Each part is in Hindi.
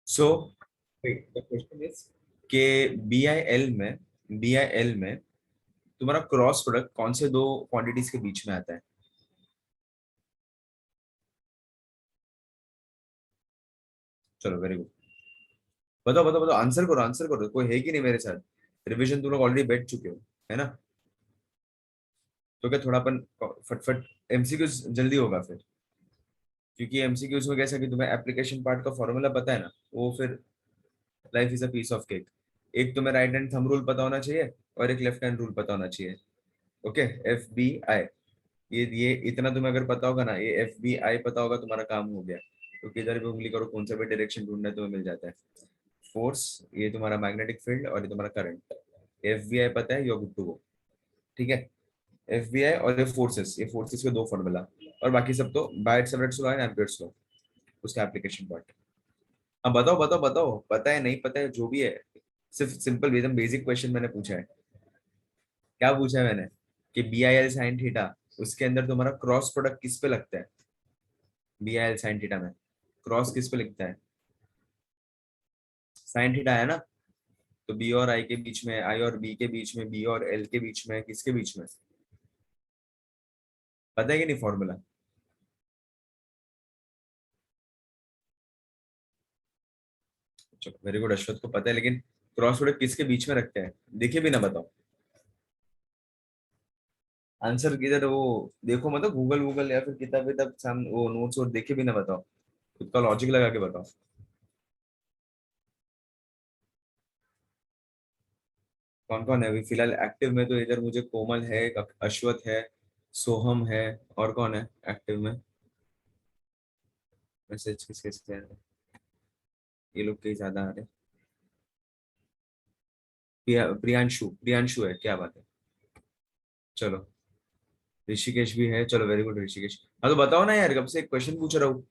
सो द क्वेश्चन इज कि बी आई एल में तुम्हारा क्रॉस प्रोडक्ट कौन से दो क्वांटिटीज के बीच में आता है? चलो वेरी गुड। बताओ बताओ बताओ, आंसर करो, कोई है कि नहीं मेरे साथ? रिवीजन तुम लोग ऑलरेडी बैठ चुके हो, है ना? तो क्या थोड़ा अपन फटफट एमसीक्यूज जल्दी होगा फिर, क्योंकि एमसीक्यूज में कैसा कि तुम्हें एप्लीकेशन पार्ट का फॉर्मूला पता है ना, वो फिर life is a piece of cake. एक तुम्हें राइट हैंड थंब रूल पता होना चाहिए और एक लेफ्ट हैंड रूल पता होना चाहिए। ओके, FBI, ये इतना तुम्हें अगर पता होगा ना, ये FBI पता होगा, तुम्हारा काम हो गया। तो किधर भी उंगली करो, कौन सा भी डायरेक्शन ढूंढना है तुम्हें मिल जाता है। फोर्स, ये तुम्हारा मैग्नेटिक फील्ड, और ये तुम्हारा करंट। FBI पता है, यू गुड टू गो। ठीक है, FBI और ये फोर्सेस के दो फॉर्मूला, और बाकी सब तो bye-Savart's law and Ampere's law, उसका एप्लीकेशन पार्ट। अब बताओ बताओ बताओ, पता है नहीं पता है जो भी है, सिर्फ सिंपल एकदम बेसिक क्वेश्चन मैंने पूछा है। क्या पूछा है मैंने? कि BIL sin थीटा, उसके अंदर तुम्हारा क्रॉस प्रोडक्ट किस पे लगता है? BIL sin थीटा में क्रॉस किस पे लिखता है? साइन थीटा है ना? तो बी और आई के बीच में, आई और बी के बीच में, बी और एल के बीच में, किसके बीच में? पता है कि नहीं फॉर्मूला? चलो वेरी गुड, अश्वत को पता है, लेकिन क्रॉस प्रोडक्ट किसके बीच में रखते हैं? देखिए भी ना बताओ। आंसर किधर वो, देखो मतलब गूगल गूगल या फिर किताब विताब सामने, वो नोट्स और देखे भी ना बताओ, खुद का लॉजिक लगा के बताओ। कौन कौन है अभी फिलहाल एक्टिव में? तो इधर मुझे कोमल है, एक अश्वत है, सोहम है, और कौन है एक्टिव में? मैसेज किस किसके आ रहे हैं? ये लोग कहीं ज्यादा आ रहे हैं। प्रियांशु प्रियांशु है, क्या बात है। चलो, ऋषिकेश भी है, चलो वेरी गुड ऋषिकेश। हाँ तो बताओ ना यार, कब से एक क्वेश्चन पूछ रहा हूँ।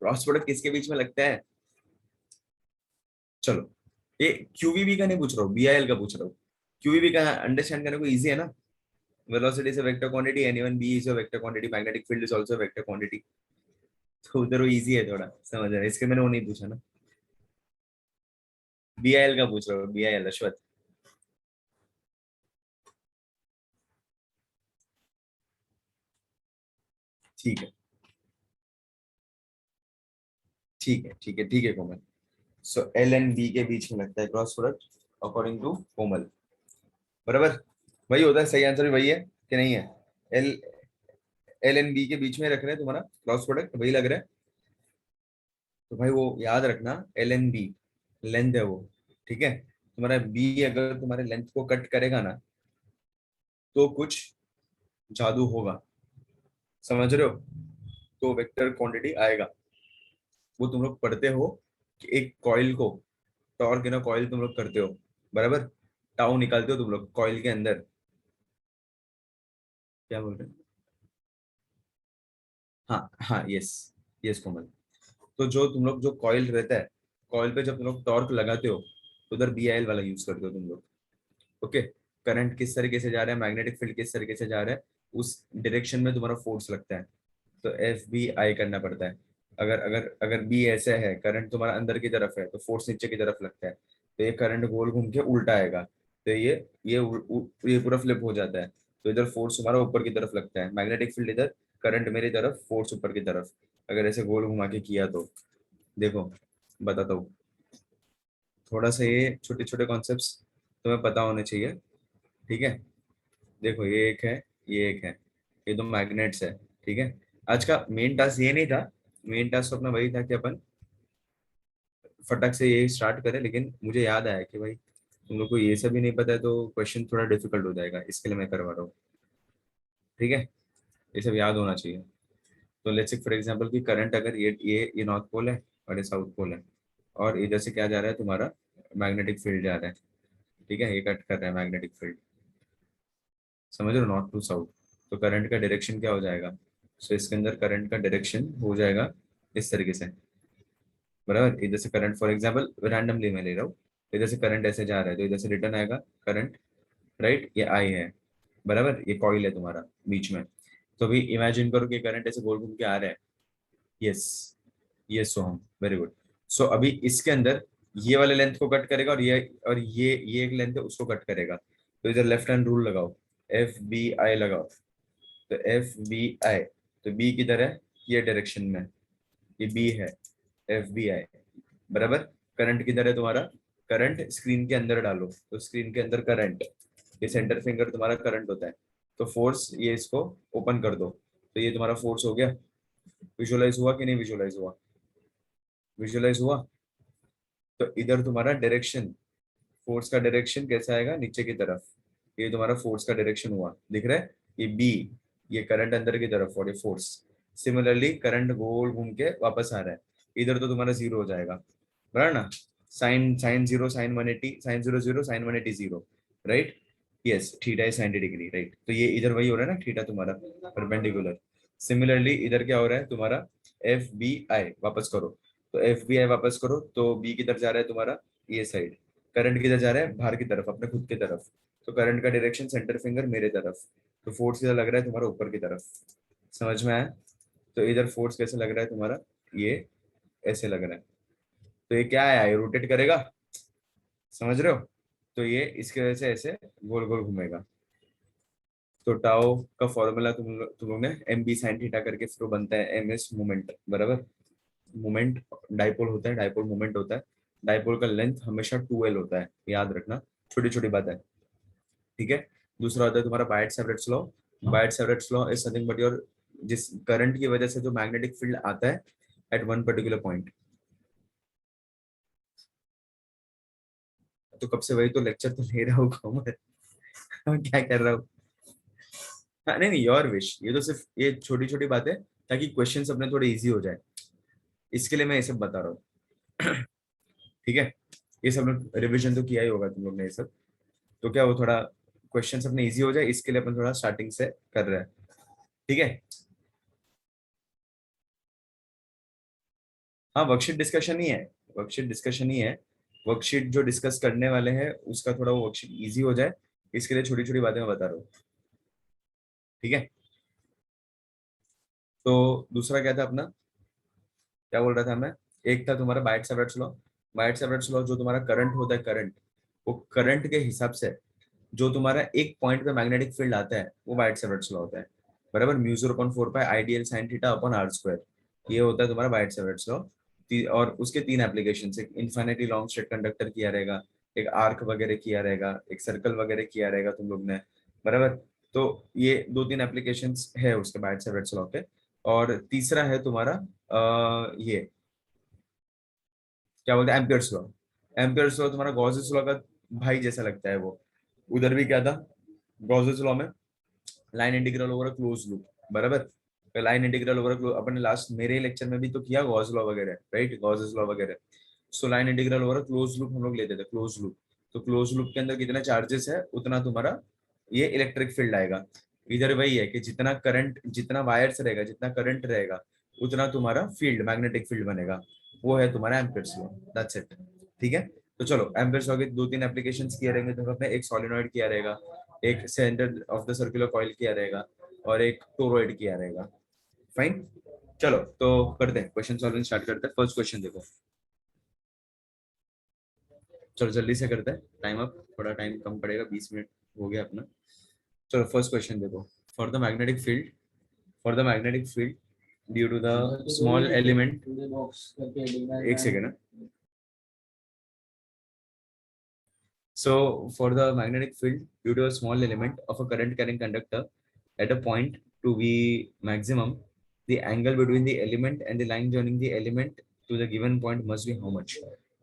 क्रॉस प्रोडक्ट किसके बीच में लगता है? चलो, ये QVB का नहीं पूछ रहा हूँ, BIL का पूछ रहा हूँ। QVB का अंडरस्टैंड करने को इजी है ना। Velocity is a vector quantity, and even B is a vector quantity, magnetic field is also vector quantity. तो उधर वो इजी है थोड़ा, समझ रहे, इसके मैंने वो नहीं पूछा ना। BIL का पूछ रहा हूँ, BIL अश्वत। ठीक है ठीक है ठीक है ठीक है कोमल। सो L and B के बीच में लगता है क्रॉस प्रोडक्ट, अकॉर्डिंग टू कोमल। बराबर, वही होता है, सही आंसर भी वही है कि नहीं है? एल L and B के बीच में रख रहे हैं तुम्हारा क्रॉस प्रोडक्ट, वही लग रहा है। तो भाई वो याद रखना, L and B लेंथ है वो। ठीक है, तुम्हारा B अगर तुम्हारे लेंथ को कट करेगा ना, तो कुछ जादू होगा, समझ रहे हो? तो वेक्टर क्वांटिटी आएगा। वो तुम लोग पढ़ते हो कि एक कॉइल को, टॉर्क इन अ कॉइल तुम लोग करते हो, बराबर? टाउ निकालते हो तुम लोग कॉइल के अंदर। क्या बोल रहे हैं? हाँ हाँ, यस यस कोमल। तो जो तुम लोग जो कॉइल रहता है, कॉइल पे जब तुम लोग टॉर्क लगाते हो, तो उधर BIL वाला यूज करते हो तुम लोग। ओके, करंट किस तरीके से जा रहा है, मैग्नेटिक फील्ड किस तरीके से जा रहा है, उस डायरेक्शन में तुम्हारा फोर्स लगता है। तो FBI करना पड़ता है। अगर अगर अगर बी ऐसे है, करंट तुम्हारा अंदर की तरफ है, तो फोर्स नीचे की तरफ लगता है। तो ये करंट गोल घूम के उल्टा आएगा, तो ये पूरा फ्लिप हो जाता है। तो इधर फोर्स तुम्हारा ऊपर की तरफ लगता है, मैग्नेटिक फील्ड इधर, करंट मेरी तरफ, फोर्स ऊपर की तरफ। अगर ऐसे गोल घुमा के किया तो देखो, बताता हूँ। थोड़ा सा ये छोटे छोटे कॉन्सेप्ट्स तुम्हें पता होने चाहिए। ठीक है, देखो ये एक है, ये एक है, ये दो मैग्नेट्स है। ठीक है, आज का मेन टास्क ये नहीं था। मेन टास्क अपना वही था कि अपन फटक से ये स्टार्ट करें, लेकिन मुझे याद आया कि भाई तुम लोग को ये सब भी नहीं पता है, तो क्वेश्चन थोड़ा डिफिकल्ट हो जाएगा, इसके लिए मैं करवा रहा हूँ। ठीक है, ये सब याद होना चाहिए। तो लेट्स से फॉर एग्जांपल कि करंट अगर ये नॉर्थ पोल है और ये साउथ पोल है, और इधर से क्या जा रहा है तुम्हारा, मैग्नेटिक फील्ड जा रहा है। ठीक है, ये कट कर रहा है मैग्नेटिक फील्ड, समझ रहे हो, नॉर्थ टू साउथ। तो करंट का डायरेक्शन क्या हो जाएगा? सो इसके अंदर करंट का डायरेक्शन हो जाएगा इस तरीके से, बराबर? इधर से करंट फॉर एग्जांपल रैंडमली मैं ले रहा हूँ, इधर से करंट ऐसे जा रहा है, तो इधर से रिटर्न आएगा करंट, राइट? ये आई है, बराबर? ये कॉइल है तुम्हारा बीच में। तो अभी इमेजिन करो कि करंट ऐसे गोल घूम के आ रहा है, यस, ये सोहम, वेरी गुड। सो अभी इसके अंदर ये वाले लेंथ को कट करेगा, और ये एक लेंथ है उसको कट करेगा। तो इधर लेफ्ट हैंड रूल लगाओ, एफ बी आई लगाओ। तो एफ बी आई, तो बी किधर है, ये डायरेक्शन में, ये बी है, एफ बी आई बराबर। करंट किधर है तुम्हारा, करंट स्क्रीन के अंदर डालो, तो स्क्रीन के अंदर करंट, ये सेंटर फिंगर तुम्हारा करंट होता है। तो फोर्स, ये इसको ओपन कर दो, तो ये तुम्हारा फोर्स हो गया। विजुअलाइज हुआ कि नहीं विजुअलाइज हुआ, विजुअलाइज हुआ। तो इधर तुम्हारा डायरेक्शन, फोर्स का डायरेक्शन कैसा आएगा, नीचे की तरफ। ये तुम्हारा फोर्स का डायरेक्शन हुआ, दिख रहा है, ये बी, ये करंट अंदर की तरफ और ये फोर्स। सिमिलरली करंट गोल घूम के वापस आ रहा है, इधर तो तुम्हारा जीरो हो जाएगा, बराबर ना। Sine sine zero sine 180, sine zero zero sine 180 zero, right. Yes, theta is 90 degree, right. तो ये इधर वही हो रहा है ना, थीटा तुम्हारा परपेंडिकुलर। सिमिलरली इधर क्या हो रहा है तुम्हारा, एफ बी आई वापस करो। तो एफ बी आई वापस करो, तो बी किधर जा रहा है तुम्हारा, ये साइड। करंट किधर जा रहा है, बाहर की तरफ, अपने खुद की तरफ। तो करंट का डायरेक्शन सेंटर फिंगर मेरे तरफ। तो फोर्स किधर लग रहा है तुम्हारा, ऊपर की तरफ। समझ में आया। तो इधर फोर्स कैसे लग रहा है तुम्हारा, ये ऐसे लग रहा है। तो ये क्या है, ये रोटेट करेगा, समझ रहे हो। तो ये इसके वजह से ऐसे गोल गोल घूमेगा। तो टाओ का फॉर्मूला तुम लोग ने एम बी साइन थीटा करके फिर वो बनता है एम एस मोमेंट, बराबर। मोमेंट डाइपोल होता है, डाइपोल मोमेंट होता है। डाइपोल का लेंथ हमेशा 2L होता है, याद रखना, छोटी छोटी बात है, ठीक है। दूसरा होता है तुम्हारा Biot Savart's law. Biot Savart's law is something but your, जिस करंट की वजह से जो मैग्नेटिक फील्ड आता है एट वन पर्टिकुलर पॉइंट। तो कब से वही तो लेक्चर तो ले रहा हूँ मैं क्या कर रहा हूँ। हाँ, नहीं नहीं, योर विश, ये तो सिर्फ ये छोटी छोटी बातें, ताकि क्वेश्चंस अपने थोड़े इजी हो जाए, इसके लिए मैं ये सब बता रहा हूँ ठीक है। ये सब रिवीजन तो किया ही होगा तुम लोग ने ये सब, तो क्या वो थोड़ा क्वेश्चंस अपने इजी हो जाए, इसके लिए अपन थोड़ा स्टार्टिंग से कर रहे हैं, ठीक है। हाँ, वर्कशीट डिस्कशन ही है, वर्कशीट डिस्कशन ही है। वर्कशीट जो डिस्कस करने वाले हैं उसका थोड़ा वो वर्कशीट इजी हो जाए, इसके लिए छोटी छोटी बातें मैं बता रहा हूँ, ठीक है। तो दूसरा क्या था अपना, क्या बोल रहा था मैं, एक था तुम्हारा Biot Savart's law. Biot Savart's law, जो तुम्हारा करंट होता है, करंट, वो करंट के हिसाब से जो तुम्हारा एक पॉइंट पे मैग्नेटिक फील्ड आता है वो बायट सेवरेट्स लॉ होता है, बराबर। Mu 0.4 pi ideal sine theta upon R square, ये होता है तुम्हारा बायट सेवरेट्स लॉ। और उसके तीन एप्लीकेशन, एक इन्फिनिटी लॉन्ग स्ट्रेट कंडक्टर किया रहेगा, एक आर्क वगैरह किया रहेगा, एक सर्कल वगैरह किया रहेगा तुम लोग ने, बराबर। तो ये दो तीन एप्लीकेशन है उसके बायट सेवरेट्स लॉ पे। और तीसरा है तुम्हारा ये क्या बोलते हैं, एम्पियर्स लॉ। एम्पियर्स लॉ तुम्हारा गॉसेस लॉ का भाई जैसा लगता है वो। उधर भी क्या था, गॉसेस लॉ में line integral over close loop, बराबर। तो लाइन इंटीग्रल ओवर क्लोज, अपन ने लास्ट मेरे लेक्चर में भी तो किया गॉस लॉ वगैरह, राइट, गॉसेस लॉ वगैरह। So line integral over close loop हम लोग लेते थे, क्लोज लूप। तो क्लोज लूप के अंदर कितने चार्जेस है उतना तुम्हारा ये इलेक्ट्रिक फील्ड आएगा। इधर वही है कि जितना करंट, जितना वायर्स रहेगा, जितना करंट रहेगा, उतना तुम्हारा फील्ड, मैग्नेटिक फील्ड बनेगा। वो है तुम्हारा एम्पियर्स लॉ, दैट्स इट, ठीक है। तो चलो, एम्पियर्स लॉ के दो तीन एप्लीकेशंस किए रहेंगे तुम अपने, एक सोलेनॉइड किया रहेगा, एक centre of the circular coil किया रहेगा, और एक टोरॉइड किया रहेगा, फाइन। चलो तो करते हैं क्वेश्चन सॉल्विंग, स्टार्ट करते हैं। फर्स्ट क्वेश्चन देखो, चलो जल्दी से करते हैं, टाइम अप, थोड़ा टाइम कम पड़ेगा, 20 मिनट हो गया अपना। चलो फर्स्ट क्वेश्चन देखो, for the magnetic field, for the magnetic field due to the small element, एक second. So, for the magnetic field, due to a small element of a current carrying conductor at a point to be maximum, the angle between the element and the line joining the element to the given point must be how much?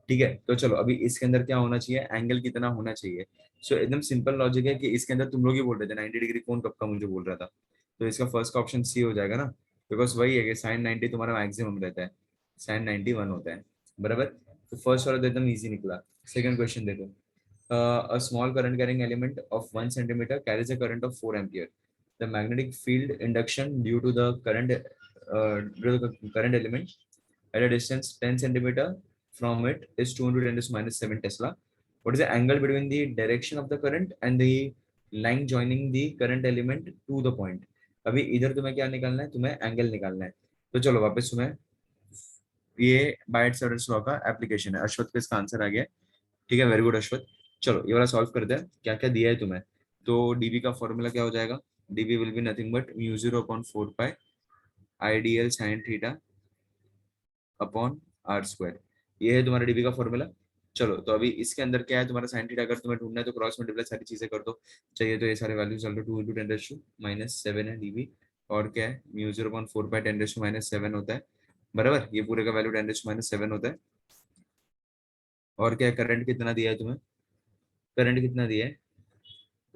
ठीक है। तो चलो अभी इसके अंदर क्या होना चाहिए, एंगल कितना होना चाहिए। सो एकदम सिंपल लॉजिक है कि इसके अंदर तुम लोग ही बोल रहे थे 90 डिग्री, कौन कब का मुझे बोल रहा था। तो इसका फर्स्ट का ऑप्शन सी हो जाएगा ना, बिकॉज वही है कि साइन 90 तुम्हारा मैक्सिमम रहता है, साइन 91 होता है, बराबर। तो फर्स्ट वाला तो एकदम ईजी निकला। सेकंड क्वेश्चन देखो, a small current carrying element of 1 centimeter carries a current of 4 ampere. The magnetic field induction due to the current element at a distance 10 centimeter from it is 2 into 10 to the minus 7 Tesla. What is the angle between the direction of the current and the line joining the current element to the point? अभी इधर तुम्हें क्या निकालना है, तुम्हें एंगल निकालना है। तो चलो वापस सुने, ये बायट-सैवर्स लॉ का एप्लीकेशन है। अश्वथ को इसका आंसर आ गया। ठीक है, वेरी गुड अश्वथ। चलो ये वाला सॉल्व करते हैं, क्या क्या दिया है तुम्हें। तो डीबी का फॉर्मूला क्या हो जाएगा, DB will be nothing but mu 0 upon 4 pi I D L sine theta upon R square. ये है तुम्हारा डीबी का फॉर्मूला। चलो तो अभी इसके अंदर क्या है तुम्हारा साइन थीटा, अगर तुम्हें ढूंढना है तो क्रॉस मल्टीप्लाई सारी चीजें कर दो। चाहिए तो ये सारे वैल्यूज डाल दो, 2 इंटू 10⁻⁷ है डीबी। और क्या है, म्यू 0 अपॉन 4 पाई 10⁻⁷ होता है, बराबर। ये पूरे का वैल्यू 10⁻⁷ होता है। और क्या है, करंट कितना दिया है तुम्हें, करंट कितना दिया है,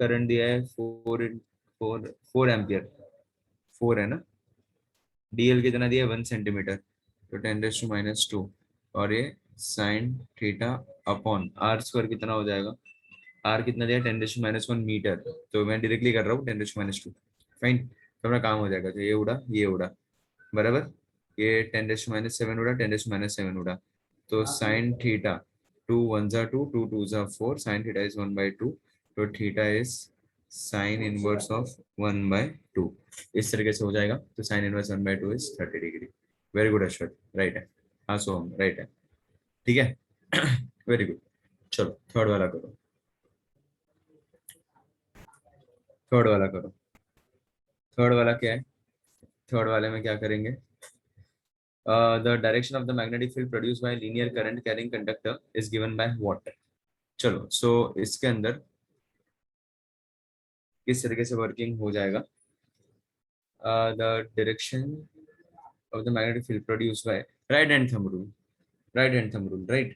करंट दिया है 4 एम्पियर, 4 है ना। डीएल कितना दिया है 1 सेंटीमीटर, तो 10⁻²। और ये sine theta upon R square कितना हो जाएगा, आर कितना दिया है 10⁻⁻1 मीटर, तो मैं डायरेक्टली कर रहा हूँ 10⁻²। फाइन, तो अपना काम हो जाएगा। तो ये उड़ा बराबर, ये 10⁻⁷ उड़ा, 10⁻⁷ उड़ा। तो साइन थीटा 2 1 जा 2, 2 2 जा 4, साइन थीटा इज 1/2, तो theta is sine inverse of 1/2। इस तरीके से हो जाएगा। तो sine inverse 1/2 is 30 degree. Very good अश्वत, right है। हाँ सोहम राइट है, ठीक है। Very good. चलो थर्ड वाला करो, थर्ड वाला करो। थर्ड वाला क्या है, थर्ड वाले में क्या करेंगे, the direction of the magnetic field produced by linear current carrying conductor is given by what। चलो सो इसके अंदर किस तरीके से वर्किंग हो जाएगा, the direction of the magnetic field produced by right hand thumb rule, right hand thumb rule, right।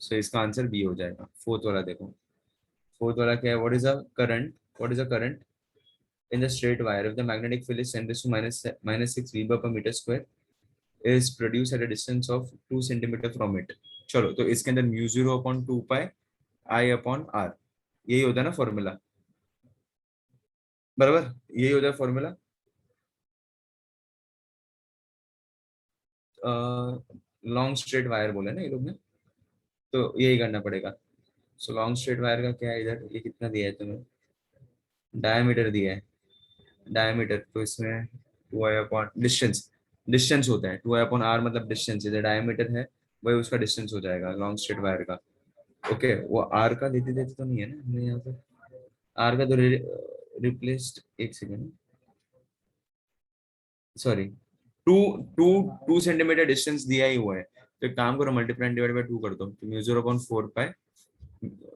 so इसका आंसर बी हो जाएगा। फोर्थ वाला देखो, फोर्थ वाला क्या है, what is a current, what is a current in the straight wire if the magnetic field is 10⁻⁻6 weber per meter square is produced at a distance of 2 centimeter from it। चलो तो इसके अंदर mu 0 upon 2 pi I upon R, यही होता है ना फॉर्मूला, बराबर यही होता है फॉर्मूला। लॉन्ग स्ट्रेट वायर बोले ना ये लोग ने, तो यही करना पड़ेगा। सो लॉन्ग स्ट्रेट वायर का क्या है, इधर ये कितना दिया है तुम्हें, डायमीटर दिया है, डायमीटर तो इसमें 2 आई अपॉन डिस्टेंस, डिस्टेंस होता है 2 आई अपॉन आर, मतलब डिस्टेंस, इधर डायमीटर है वही उसका डिस्टेंस हो जाएगा लॉन्ग स्ट्रेट वायर का। ओके वो आर का देते देते तो नहीं है ना हमने यहाँ पे, आर का तो रिप्लेस्ड, एक second sorry, two two 2 centimetre distance दिया ही हुआ है, तो एक काम करो मल्टीप्लाई डिवाइड बाय 2 कर दो, तो म्यू 0 अपॉन 4 पाई,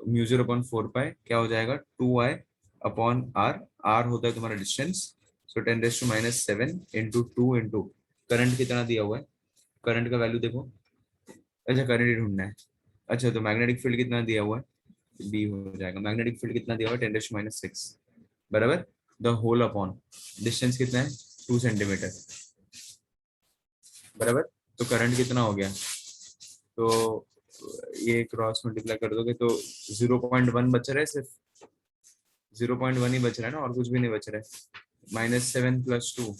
म्यू 0 अपॉन 4 पाई क्या हो जाएगा 2 आई अपॉन आर, आर होता है तुम्हारा डिस्टेंस। सो 10⁻⁷ इंटू 2 इंटू करंट कितना दिया हुआ है, करंट का वैल्यू देखो, अच्छा करंट ही ढूंढना है। अच्छा तो मैग्नेटिक फील्ड कितना दिया हुआ है, बी हो जाएगा। मैग्नेटिक फील्ड कितना दिया हुआ है 10⁻⁶, बराबर द होल अपॉन डिस्टेंस कितना है 2 सेंटीमीटर, बराबर। तो करंट कितना हो गया, तो ये क्रॉस मल्टीप्लाई कर दोगे तो 0.1 बच रहा है, सिर्फ 0.1 ही बच रहा है ना, और कुछ भी नहीं बच रहा है। -7 + 2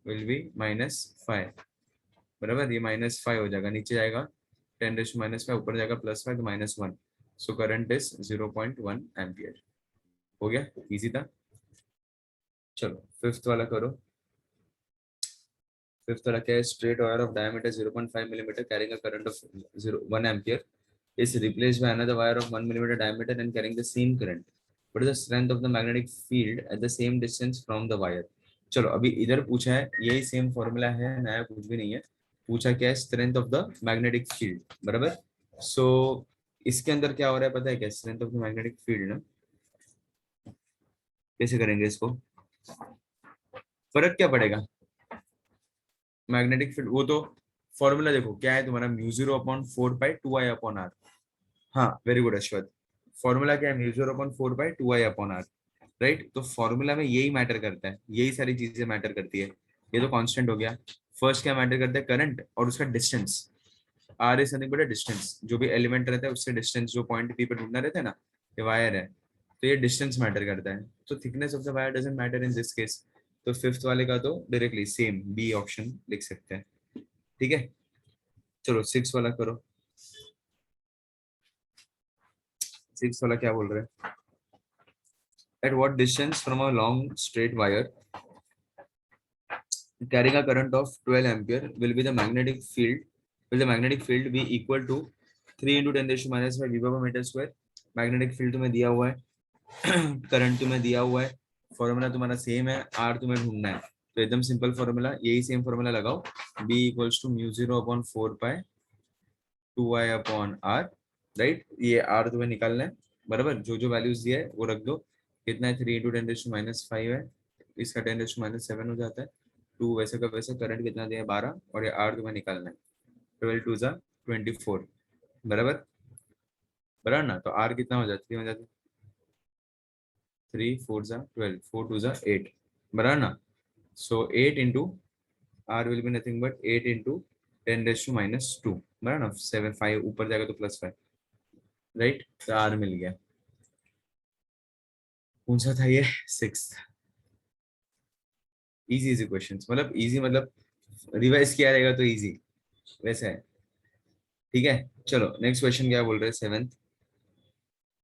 विल बी -5, बराबर ये -5 हो जाएगा, नीचे जाएगा 10⁻⁵, ऊपर जाएगा +5 तो -1। So current is 0.1 ampere. हो गया, इजी था। चलो फिफ्थ वाला करो। फिफ्थ वाला क्या है, straight wire of diameter 0.5 millimetre carrying a current of 1 ampere is replaced by another wire of 1 millimeter diameter and carrying the same current. What is the strength of the magnetic field at the same distance from the wire? चलो अभी इधर पूछा है, यही सेम फॉर्मूला है, नया कुछ भी नहीं है। पूछा क्या है, strength of the magnetic field, बराबर। सो इसके अंदर क्या हो रहा है पता है क्या, strength of the magnetic field ना, कैसे करेंगे इसको, फर्क क्या पड़ेगा, मैग्नेटिक फील्ड वो तो फॉर्मूला देखो क्या है तुम्हारा, mu 0 upon 4 pi 2 I upon R. हाँ वेरी गुड अश्वत, फॉर्मूला क्या है, mu 0 upon 4 pi 2 I upon R, right. तो फॉर्मूला में यही मैटर करता है, यही सारी चीजें मैटर करती है। ये तो कांस्टेंट हो गया। फर्स्ट क्या मैटर करता है, करंट और उसका distance, R is nothing but distance, जो भी एलिमेंट रहता है उससे डिस्टेंस, जो पॉइंट पी पे ढूंढना रहता है ना, ये वायर है, तो ये डिस्टेंस मैटर करता है। तो thickness of the wire doesn't matter in this case. तो फिफ्थ वाले का तो डायरेक्टली सेम बी ऑप्शन लिख सकते हैं, ठीक है। चलो सिक्स वाला करो। सिक्स वाला क्या बोल रहे हैं, at what distance from a long straight wire carrying a current of 12 ampere will be the magnetic field, will the magnetic field be equal to 3 into 10 raised to minus 5 Weber per meter square. Magnetic field तुम्हें दिया हुआ है, करंट तुम्हें दिया हुआ है, फॉर्मूला तुम्हारा सेम है, आर तुम्हें ढूंढना है, तो एकदम सिंपल फॉर्मूला, यही सेम फॉर्मूला लगाओ, B equals to mu zero upon 4 pi 2 i upon R, right, ये आर तुम्हें निकालना है, बराबर, जो जो वैल्यूज दिया है वो रख दो, कितना है 3 इंटू 10 रेज़ टू माइनस 5 है, इसका 10 रेज़ टू माइनस 7 हो जाता है, 2 वैसे का वैसे, करंट कितना दिया है 12, और ये आर तुम्हें निकालना है, 12 2 जा 24, बराबर, बराबर ना, तो आर कितना हो जाता है, 3 4 जा 12, 4 2 जा 8, बराबर ना, so 8 into R will be nothing but 8 into 10 raise to minus 2, बराबर ना, 7 5 ऊपर जाएगा तो प्लस 5, राइट, तो आर मिल गया। कौन सा था ये, 6, इजी इजी क्वेश्चंस, मतलब इजी मतलब रिवाइज किया रहेगा तो इजी, वैसे है, ठीक है। चलो नेक्स्ट क्वेश्चन क्या बोल रहे हैं, 7th,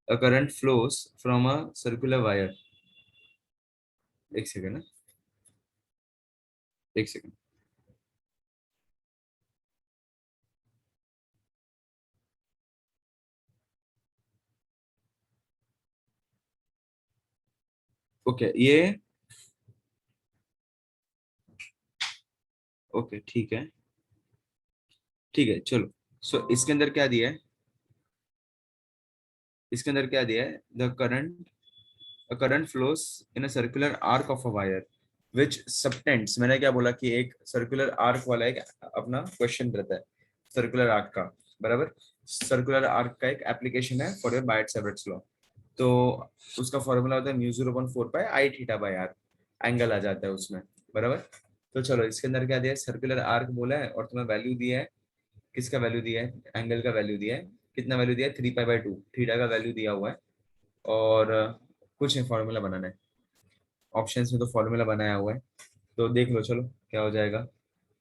a current flows from a circular wire, एक सेकंड ना, एक सेकंड, ओके ये, ओके ठीक है, ठीक है चलो, सो इसके अंदर क्या दिया है, इसके अंदर क्या दिया है, the current, a current flows in a circular arc of a wire which subtends, मैंने क्या बोला कि एक सर्कुलर आर्क वाला एक अपना क्वेश्चन रहता है सर्कुलर आर्क का, बराबर, सर्कुलर आर्क का एक एप्लीकेशन है for your Biot Savart's law, तो उसका फॉर्मूला होता है mu 0/4 pi I theta by R, angle आ जाता है उसमें, बराबर। तो चलो इसके अंदर क्या दिया है, सर्कुलर आर्क बोला है और तुम्हें वैल्यू दिया है, किसका वैल्यू दिया है, एंगल का वैल्यू दिया है, कितना वैल्यू दिया है, 3 पाई/2 थीटा का वैल्यू दिया हुआ है, और कुछ नहीं फॉर्मूला बनाना है, ऑप्शंस में तो फॉर्मूला बनाया हुआ है, तो देख लो चलो क्या हो जाएगा,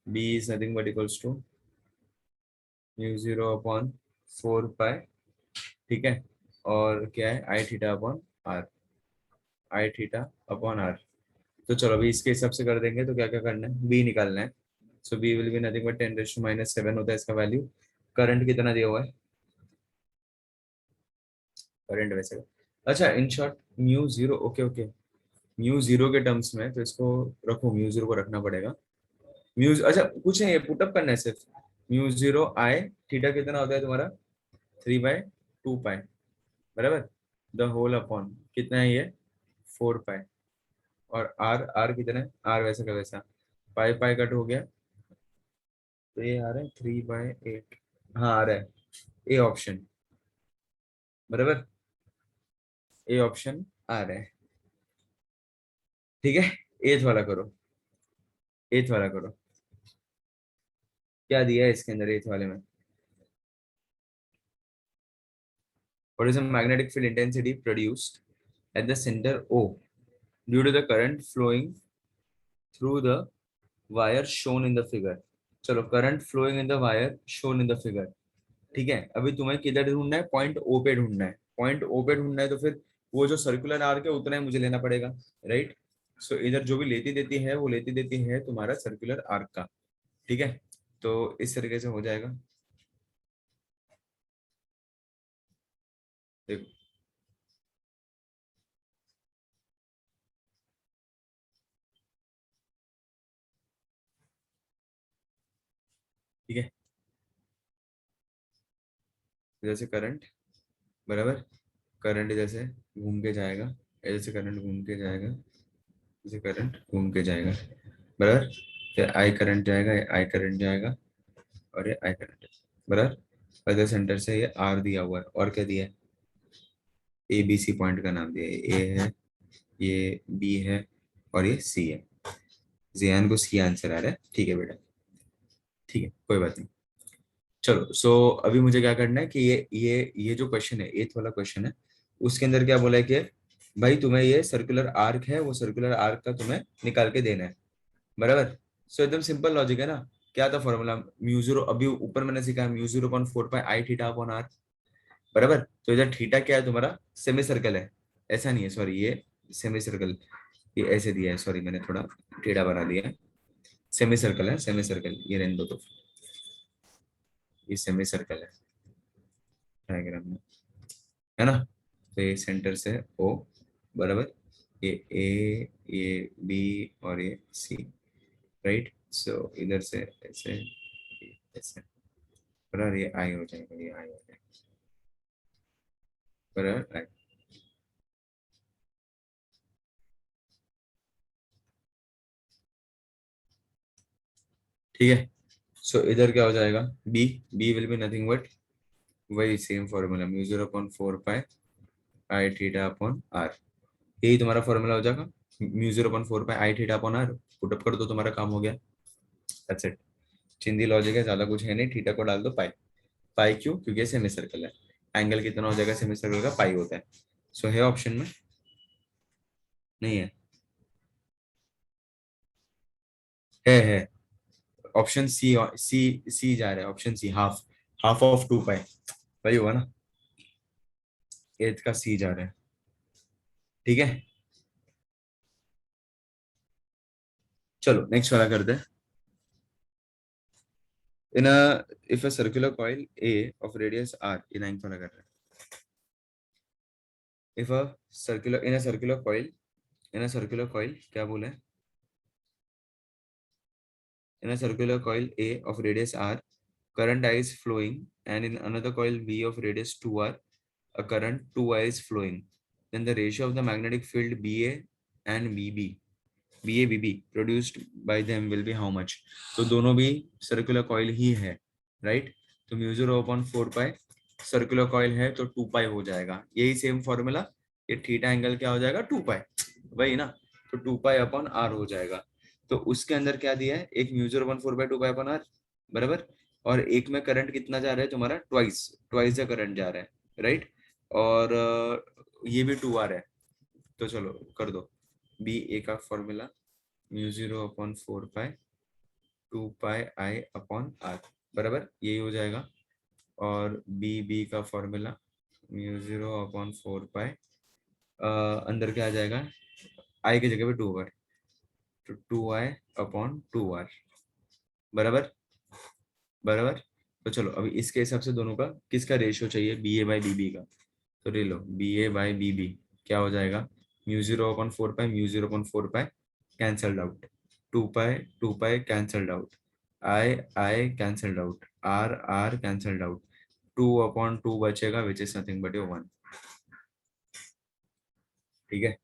B is nothing but equals to mu 0/4 pi, ठीक है, और क्या है I theta upon R, I theta upon R, तो चलो अभी इसके हिसाब से कर देंगे, तो क्या क्या करना है, बी निकालना है, so B will be nothing but 10 raise to minus 7 होता है इसका वैल्यू, करंट कितना दिया हुआ है, करंट वैसे, अच्छा in short mu zero, okay okay, mu zero के टर्म्स में, तो इसको रखो, म्यू जीरो को रखना पड़ेगा, म्यूज, अच्छा कुछ नहीं, ये पुटअप करना है सिर्फ, म्यू जीरो आई थीटा कितना होता है तुम्हारा 3/2 पाई, बराबर, द होल अपॉन कितना है ये 4 पाई, और आर, आर कितना है, आर वैसा का वैसा, पाई पाई कट हो गया, तो ये आ रहा है 3/8, हाँ आ रहा है, ए ऑप्शन, बराबर, ए ऑप्शन आ रहा है, ठीक है, एथ वाला करो, एथ वाला करो, क्या दिया है इसके अंदर एथ वाले में, what is the magnetic field intensity produced at the center O due to the current flowing through the wire shown in the figure, चलो current flowing in the wire shown in the figure, ठीक है, अभी तुम्हें किधर ढूंढना है, पॉइंट ओ पे ढूंढना है, पॉइंट ओ पे ढूंढना है, तो फिर वो जो सर्कुलर आर्क है उतना ही मुझे लेना पड़ेगा, राइट, सो इधर जो भी लेती देती है वो लेती देती है तुम्हारा सर्कुलर आर्क का, ठीक है, तो इस तरीके से हो जाएगा, देखो, ठीक है, इधर से करंट, बराबर, करंट इधर से घूम के जाएगा, इधर से करंट घूम के जाएगा, इधर से करंट घूम के जाएगा, बराबर, फिर आई करंट जाएगा, आई करंट जाएगा, और ये आई करंट, बराबर, और इधर सेंटर से ये आर दिया हुआ है, और क्या दिया है, ए बी सी पॉइंट का नाम दिया है, ए है, ये बी है, और ये सी है, जियान को सी आंसर आ रहा है, ठीक है बेटा, ठीक है कोई बात नहीं, चलो सो अभी मुझे क्या करना है कि ये जो क्वेश्चन है, एथ वाला क्वेश्चन है, उसके अंदर क्या बोला है कि भाई तुम्हें ये सर्कुलर आर्क है, वो सर्कुलर आर्क का तुम्हें निकाल के देना है, बराबर, सो एकदम सिंपल लॉजिक है ना, क्या था फॉर्मूला, म्यू जीरो, अभी ऊपर मैंने सीखा mu 0/4 pi I theta upon R, बराबर, तो इधर थीटा क्या है तुम्हारा, सेमी सर्कल है, ऐसा नहीं है, सॉरी ये सेमी सर्कल, ये ऐसे दिया है, सॉरी मैंने थोड़ा टेढ़ा बना दिया है, सेमी सर्कल है, सेमी सर्कल, ये रहने दो तो, ये सेमी सर्कल है डायग्राम में, है ना। तो ये सेंटर से ओ, बराबर, ये ए, ये बी और ये सी, राइट। सो इधर से ऐसे, ऐसे, बराबर, ये आई हो जाएगा, ये आई हो जाएगा, बराबर आई। ठीक है। सो इधर क्या हो जाएगा, B, B will be nothing but वही same formula, mu 0/4 pi I theta upon R, यही तुम्हारा फॉर्मूला हो जाएगा, mu 0/4 pi I theta upon R. Put up कर दो, तुम्हारा काम हो गया, दैट्स इट। चिंदी लॉजिक है, ज्यादा कुछ है नहीं, थीटा को डाल दो पाई। पाई क्यों, क्योंकि ये सेमी सर्कल है, एंगल कितना हो जाएगा सेमी सर्कल का, पाई होता है। सो है ऑप्शन में, नहीं है, है ऑप्शन सी, सी, सी जा रहा है, option C, half, half of 2 pi, वही हुआ ना, एथ का सी जा रहा है। ठीक है, चलो नेक्स्ट वाला करते हैं। In uh, if a circular coil A of radius R, ये नाइन्थ वाला कर रहे हैं। If a circular, in a circular coil, in a circular coil क्या बोले, in a circular coil A of radius R, current I is flowing, and in another coil B of radius 2r, a current 2I is flowing. Then the ratio of the magnetic field BA and BB produced by them will be how much? तो दोनों भी सर्कुलर कॉइल ही है, राइट। तो म्यू 0/4 पाई, सर्कुलर कॉइल है तो 2 पाई हो जाएगा, यही सेम फॉर्मूला, ये थीटा एंगल क्या हो जाएगा, 2 पाई, वही ना। तो 2 पाई अपॉन आर हो जाएगा। तो उसके अंदर क्या दिया है, एक mu 0/4 pi 2 pi upon R, बराबर। और एक में करंट कितना जा रहा है तुम्हारा, ट्वाइस, ट्वाइस द करंट जा रहा है, राइट। और ये भी 2 आर है। तो चलो कर दो, बी ए का formula, mu 0/4 pi 2 pi I upon R, बराबर, यही हो जाएगा। और बी बी का फॉर्मूला, म्यू 0/4 पाई, अंदर क्या आ जाएगा, आई की जगह पे 2 आर, तो 2I अपॉन 2R, बराबर, बराबर। तो चलो अभी इसके हिसाब से दोनों का किसका रेशियो चाहिए, B A by B B का। तो ले लो, B A by B B क्या हो जाएगा, mu 0/4 pi, mu 0/4 pi cancelled out, 2 pi 2 pi cancelled out, I I cancelled out, R R cancelled out, 2/2 बचेगा which is nothing but your 1। ठीक है,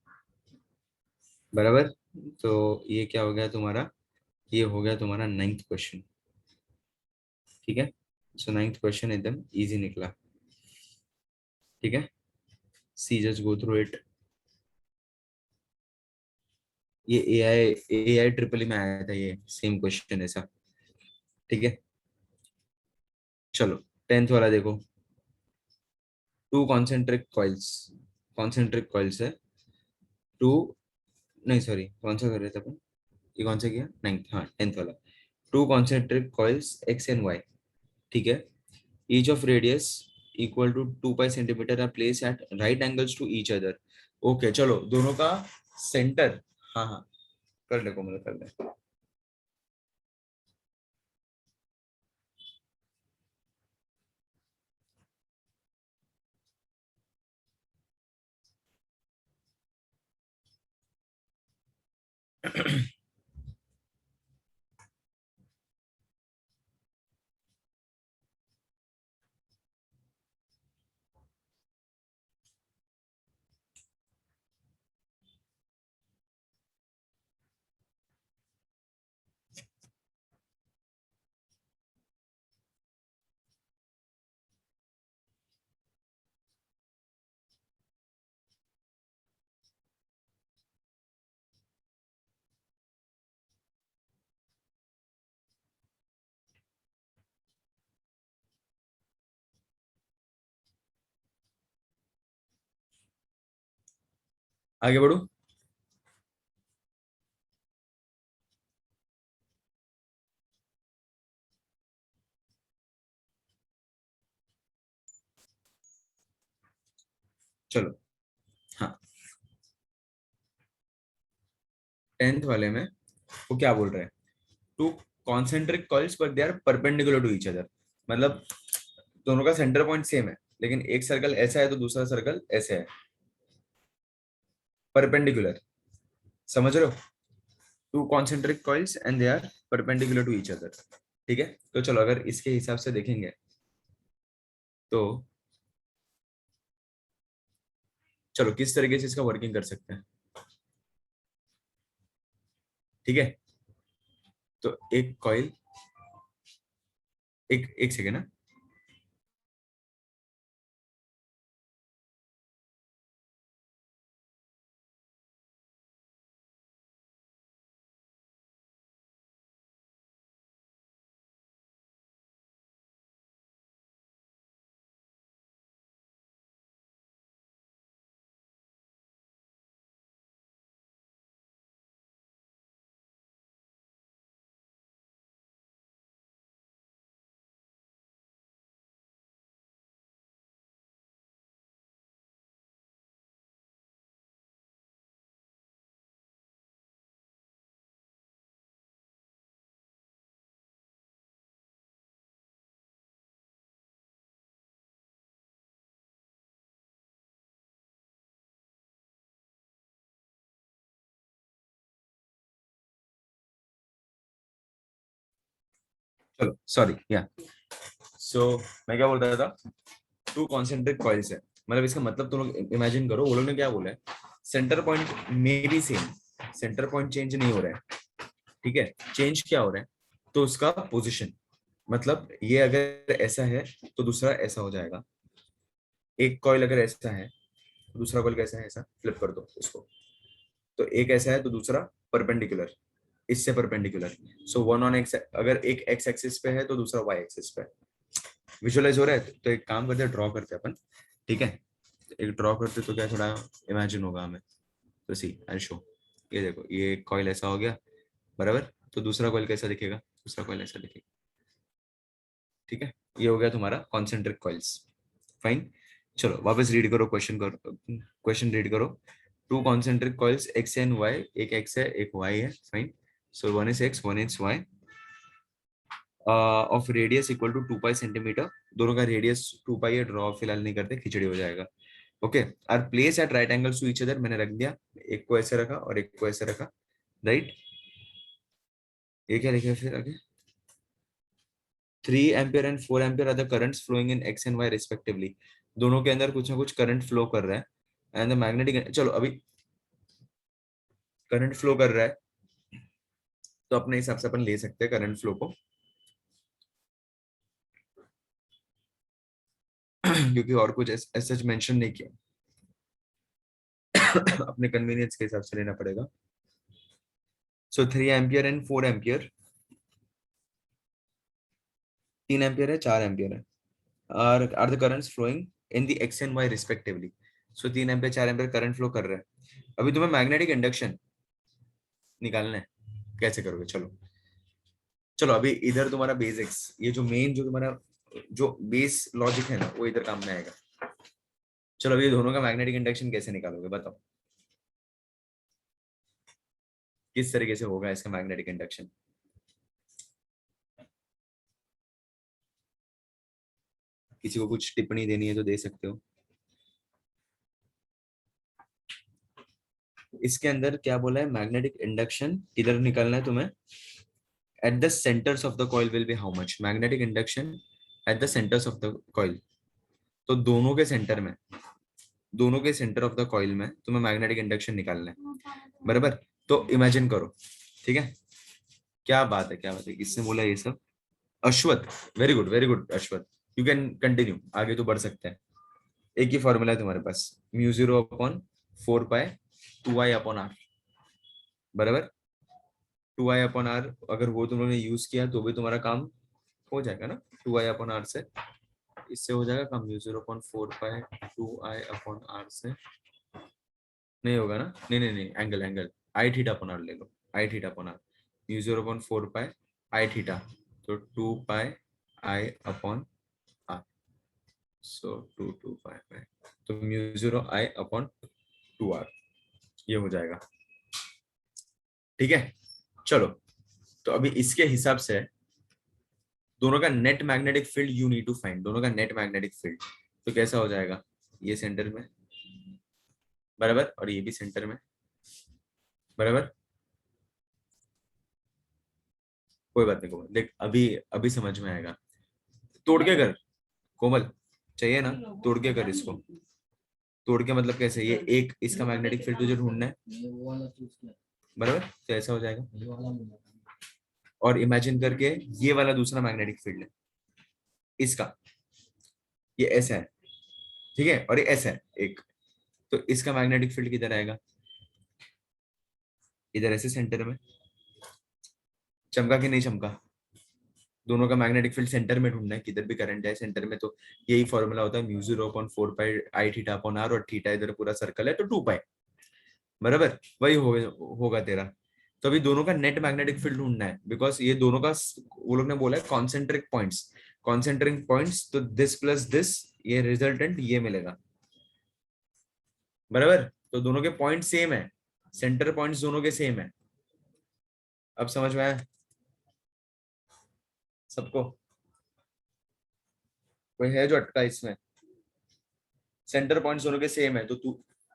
बराबर। तो ये क्या हो गया तुम्हारा, ये हो गया तुम्हारा नाइन्थ क्वेश्चन। ठीक है, सो नाइन्थ क्वेश्चन एकदम इजी निकला। ठीक है, सी जस्ट गो थ्रू इट। ये ए आई ट्रिपल में आया था ये सेम क्वेश्चन ऐसा। ठीक है, चलो टेंथ वाला देखो, टू कॉन्सेंट्रिक कॉइल्स है, टू, नहीं सॉरी कौन सा कर रहे थे अपन, ये कौन सा किया, नाइन्थ, हाँ टेंथ वाला। Two concentric coils X and Y, ठीक है, each of radius equal to 2 pi centimetre are place at right angles to each other. Okay चलो दोनों का सेंटर, हाँ हाँ कर ले कोमल, कर ले। आगे बढ़ो। चलो, हाँ टेंथ वाले में वो क्या बोल रहे हैं, two concentric coils but they are perpendicular to each other, मतलब दोनों का सेंटर पॉइंट सेम है लेकिन एक सर्कल ऐसा है तो दूसरा सर्कल ऐसे है, परपेंडिकुलर, समझ रहे हो? Two concentric coils and they are perpendicular to each other. ठीक है, तो चलो अगर इसके हिसाब से देखेंगे तो चलो किस तरीके से इसका वर्किंग कर सकते हैं। ठीक है, तो एक कॉइल, एक एक सेकेंड ना, चलो सॉरी या सो मैं क्या बोल रहा था, टू कॉन्सेंट्रिक कॉइल्स है, मतलब इसका मतलब तुम लोग इमेजिन करो, वो लोग ने क्या बोला है, सेंटर पॉइंट में भी सेम, सेंटर पॉइंट चेंज नहीं हो रहा है। ठीक है, चेंज क्या हो रहा है, तो उसका पोजीशन, मतलब ये अगर ऐसा है तो दूसरा ऐसा हो जाएगा, एक कॉइल अगर ऐसा है तो दूसरा कॉइल कैसा है, ऐसा फ्लिप कर दो उसको, तो एक ऐसा है तो दूसरा परपेंडिकुलर, इससे perpendicular, so one on x, अगर एक एक्स एक्सिस पे है तो दूसरा वाई एक्सिस पे। विजुअलाइज हो रहा है, तो एक काम करते हैं, ड्रॉ करते हैं अपन। ठीक है, एक ड्रॉ करते तो क्या थोड़ा इमेजिन होगा हमें, तो सी आई शो, ये देखो ये कॉइल ऐसा हो गया, बराबर, तो दूसरा कॉइल कैसा दिखेगा, दूसरा कॉइल ऐसा दिखेगा। ठीक है, ये हो गया तुम्हारा कॉन्सेंट्रिक कॉइल्स। फाइन, चलो वापस रीड करो, क्वेश्चन करो, क्वेश्चन रीड करो। Two concentric coils X and Y, एक एक्स है एक वाई है, fine, so one is X one is Y, of radius equal to 2 pi centimetre, दोनों का रेडियस 2 पाई है, ड्रॉ फिलहाल नहीं करते, खिचड़ी हो जाएगा। Okay, are place at right angles to each other, मैंने रख दिया, एक को ऐसे रखा और एक को ऐसे रखा, राइट। ये क्या लिखा है फिर आगे, 3 ampere and 4 ampere are the currents flowing in X and Y respectively, दोनों के अंदर कुछ ना कुछ करंट फ्लो कर रहा है, एंड द मैग्नेटिक, चलो अभी करंट फ्लो कर रहा है तो अपने हिसाब से अपन ले सकते हैं करंट फ्लो को क्योंकि और कुछ सच मेंशन नहीं किया, अपने कन्वीनियंस के हिसाब से लेना पड़ेगा। So 3 ampere and 4 ampere, 3 ampere है 4 एम्पियर है, are the currents flowing in the X and Y respectively. So 3 ampere 4 ampere current flow कर रहा है, अभी तुम्हें मैग्नेटिक इंडक्शन निकालना है, कैसे करोगे, चलो चलो अभी इधर तुम्हारा बेसिक्स, ये जो मेन जो तुम्हारा जो बेस लॉजिक है ना वो इधर काम में आएगा। चलो अभी ये दोनों का मैग्नेटिक इंडक्शन कैसे निकालोगे बताओ, किस तरीके से होगा इसका मैग्नेटिक इंडक्शन। किसी को कुछ टिप्पणी देनी है तो दे सकते हो। इसके अंदर क्या बोला है, मैग्नेटिक इंडक्शन किधर निकालना है तुम्हें, at the centers of the coil will be how much, magnetic induction at the centers of the coil, तो दोनों के सेंटर में, दोनों के सेंटर ऑफ द कॉइल में तुम्हें मैग्नेटिक इंडक्शन निकालना है, बराबर। तो इमेजिन करो, ठीक है, क्या बात है क्या बात है, किसने बोला ये सब, Ashwat, very good Ashwat, you can continue, आगे तो बढ़ सकते हैं। एक ही फॉर्मूला है तुम्हारे पास, mu zero upon 4 pi 2 I upon R, बराबर, 2 आई अपॉन आर, अगर वो तुम लोगों ने यूज किया तो भी तुम्हारा काम हो जाएगा ना, 2 आई अपॉन आर से, इससे हो जाएगा कम, 0.4 पाई 2 आई अपॉन आर से नहीं होगा ना, नहीं angle angle, I theta upon R ले लो, I theta upon R, 0.4 pi I theta, तो 2 पाई आई अपॉन आर, सो 2 पाई, तो म्यू 0 आई अपॉन 2 आर, ये हो जाएगा। ठीक है, चलो तो अभी इसके हिसाब से दोनों का net magnetic field you need to find, दोनों का नेट मैग्नेटिक फील्ड। तो कैसा हो जाएगा, ये सेंटर में बराबर और ये भी सेंटर में बराबर। कोई बात नहीं कोमल, देख अभी अभी समझ में आएगा। तोड़ के कर कोमल, चाहिए ना, तोड़ के कर इसको। तोड़ के मतलब कैसे, ये एक इसका मैग्नेटिक फील्ड तुझे ढूंढना है बराबर, तो ऐसा हो जाएगा। और इमेजिन करके ये वाला दूसरा मैग्नेटिक फील्ड है इसका, ये ऐसा है ठीक है, और ये ऐसा है एक, तो इसका मैग्नेटिक फील्ड किधर आएगा, इधर ऐसे सेंटर में। चमका कि नहीं चमका, दोनों का मैग्नेटिक फील्ड सेंटर में ढूंढना है, किधर भी करंट है सेंटर में, तो यही फॉर्मूला होता है mu 0/4 pi I theta upon R, और थीटा इधर पूरा सर्कल है तो 2 पाई बराबर, वही होगा तेरा। तो अभी दोनों का नेट मैग्नेटिक फील्ड ढूंढना है, बिकॉज ये दोनों का वो लोग ने बोला है कॉन्सेंट्रिक पॉइंट्स, कॉन्सेंट्रिक पॉइंट्स, तो दिस प्लस दिस, ये रिजल्टेंट ये मिलेगा बराबर। तो दोनों के पॉइंट सेम है, सेंटर पॉइंट्स दोनों के सेम है। अब समझ में आया सबको, कोई है जो अटका इसमें, सेंटर पॉइंट्स दोनों के सेम है, तो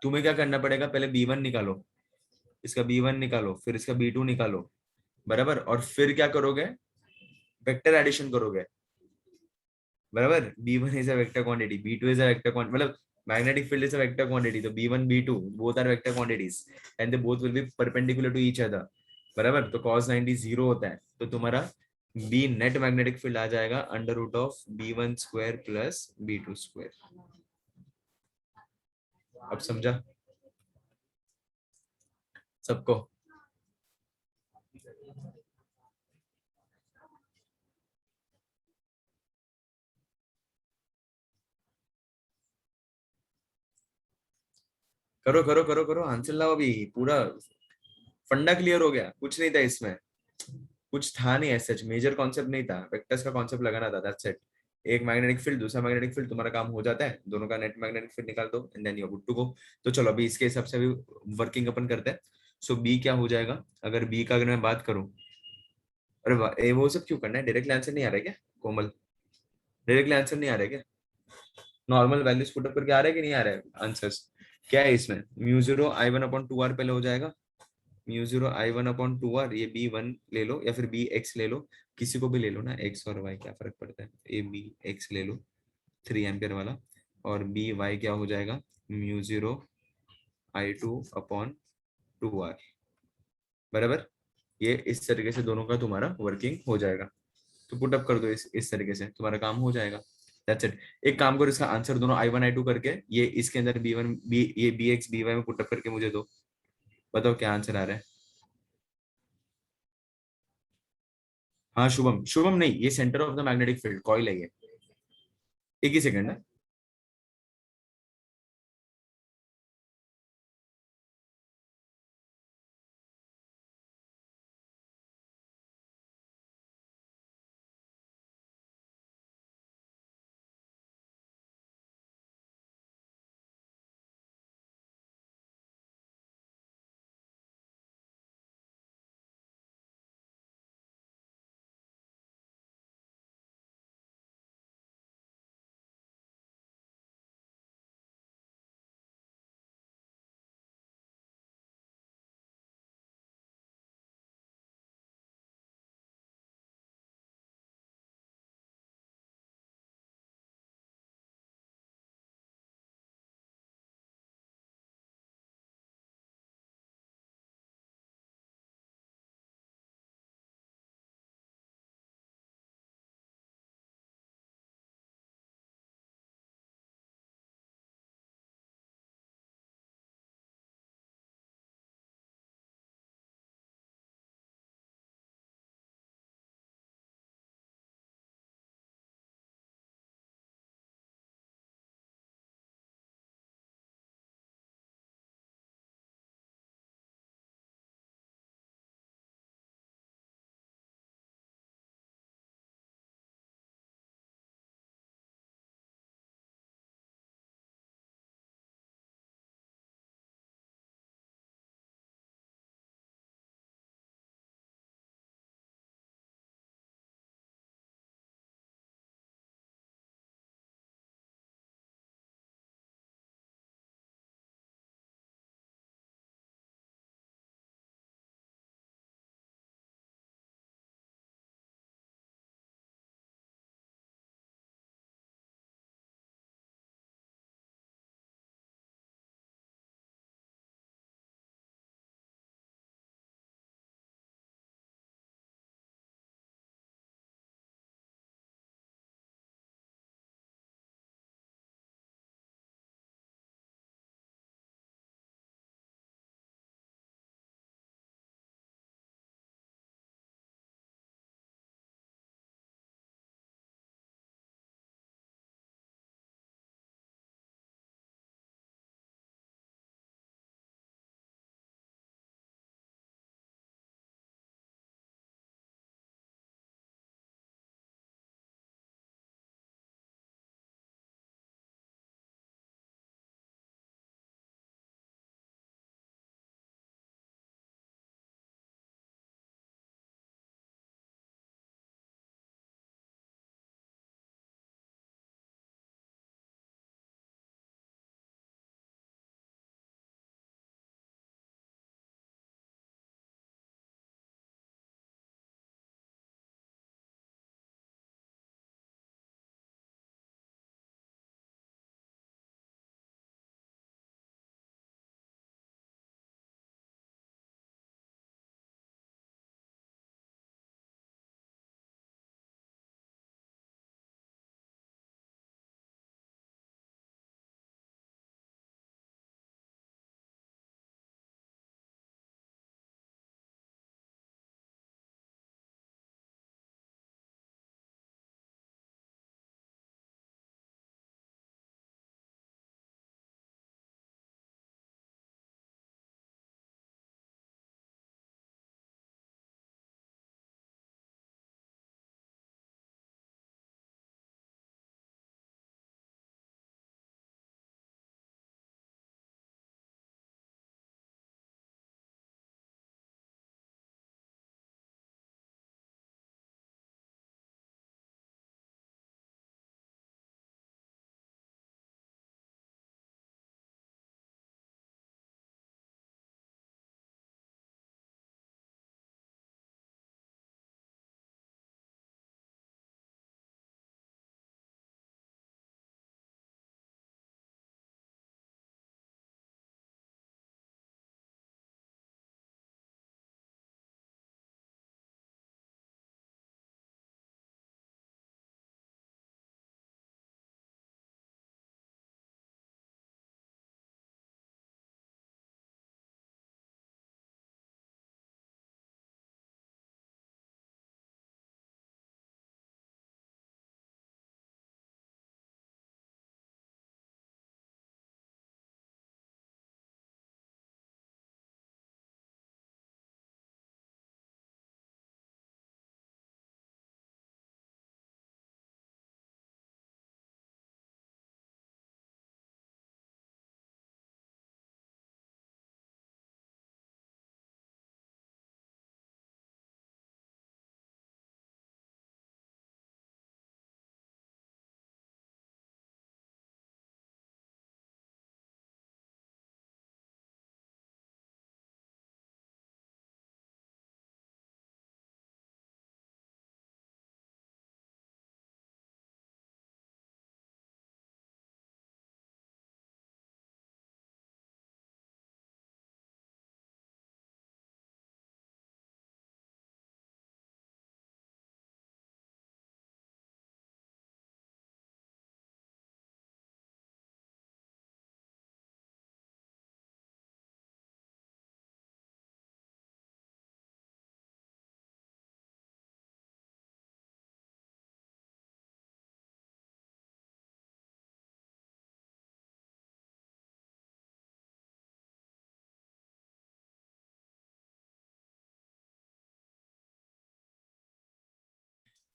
तुम्हें क्या करना पड़ेगा, पहले B1 निकालो, इसका B1 निकालो, फिर इसका B2 निकालो बराबर, और फिर क्या करोगे, वेक्टर एडिशन करोगे बराबर। B1 is a vector quantity, B2 is a vector quantity, मतलब magnetic field is a vector quantity, तो B1 B2 both are vector quantities and they both will be perpendicular to each other बराबर। तो cos 90 0 होता है, तो तुम्हारा B नेट मैग्नेटिक फील्ड आ जाएगा under root of B1 square plus B2 square. अब समझा सबको। करो करो करो करो, आंसर लाओ, अभी पूरा फंडा क्लियर हो गया, कुछ नहीं था इसमें, कुछ था नहीं ऐसा, मेजर कॉन्सेप्ट नहीं था, वेक्टर्स का कॉन्सेप्ट लगाना था, दैट्स इट। एक मैग्नेटिक फील्ड दूसरा मैग्नेटिक फील्ड, तुम्हारा काम हो जाता है, दोनों का नेट मैग्नेटिक फील्ड निकाल दो and then you are good to go. तो चलो अभी इसके हिसाब से अभी वर्किंग अपन करते हैं। सो बी क्या हो जाएगा, अगर बी का अगर मैं बात करूं, अरे वाह, वो सब क्यों करना है, डायरेक्टली आंसर नहीं आ रहा है क्या कोमल, डायरेक्टली आंसर नहीं आ रहा है क्या, नॉर्मल वैल्यूज पुट अप करके आ रहा है कि नहीं आ रहा है आंसर्स। क्या है इसमें, mu zero I one upon two R पहले हो जाएगा, mu zero I one upon two R, ये बी वन ले लो या फिर बी एक्स ले लो, किसी को भी ले लो ना, एक्स और वाई क्या फर्क पड़ता है, ए बी एक्स ले लो 3 एम्पियर वाला, और बी वाई क्या हो जाएगा, mu zero I two upon two R बराबर। ये इस तरीके से दोनों का तुम्हारा वर्किंग हो जाएगा, तो पुट अप कर दो इस तरीके से, तुम्हारा काम हो जाएगा, दैट्स इट। एक काम करो, इसका आंसर दोनों आई वन आई टू करके ये इसके अंदर बी वन बी, ये बी एक्स बी वाई में पुट अप करके मुझे दो, बताओ क्या आंसर आ रहा है। हाँ शुभम, शुभम नहीं, ये centre of the magnetic field coil है ये, एक ही सेकंड है।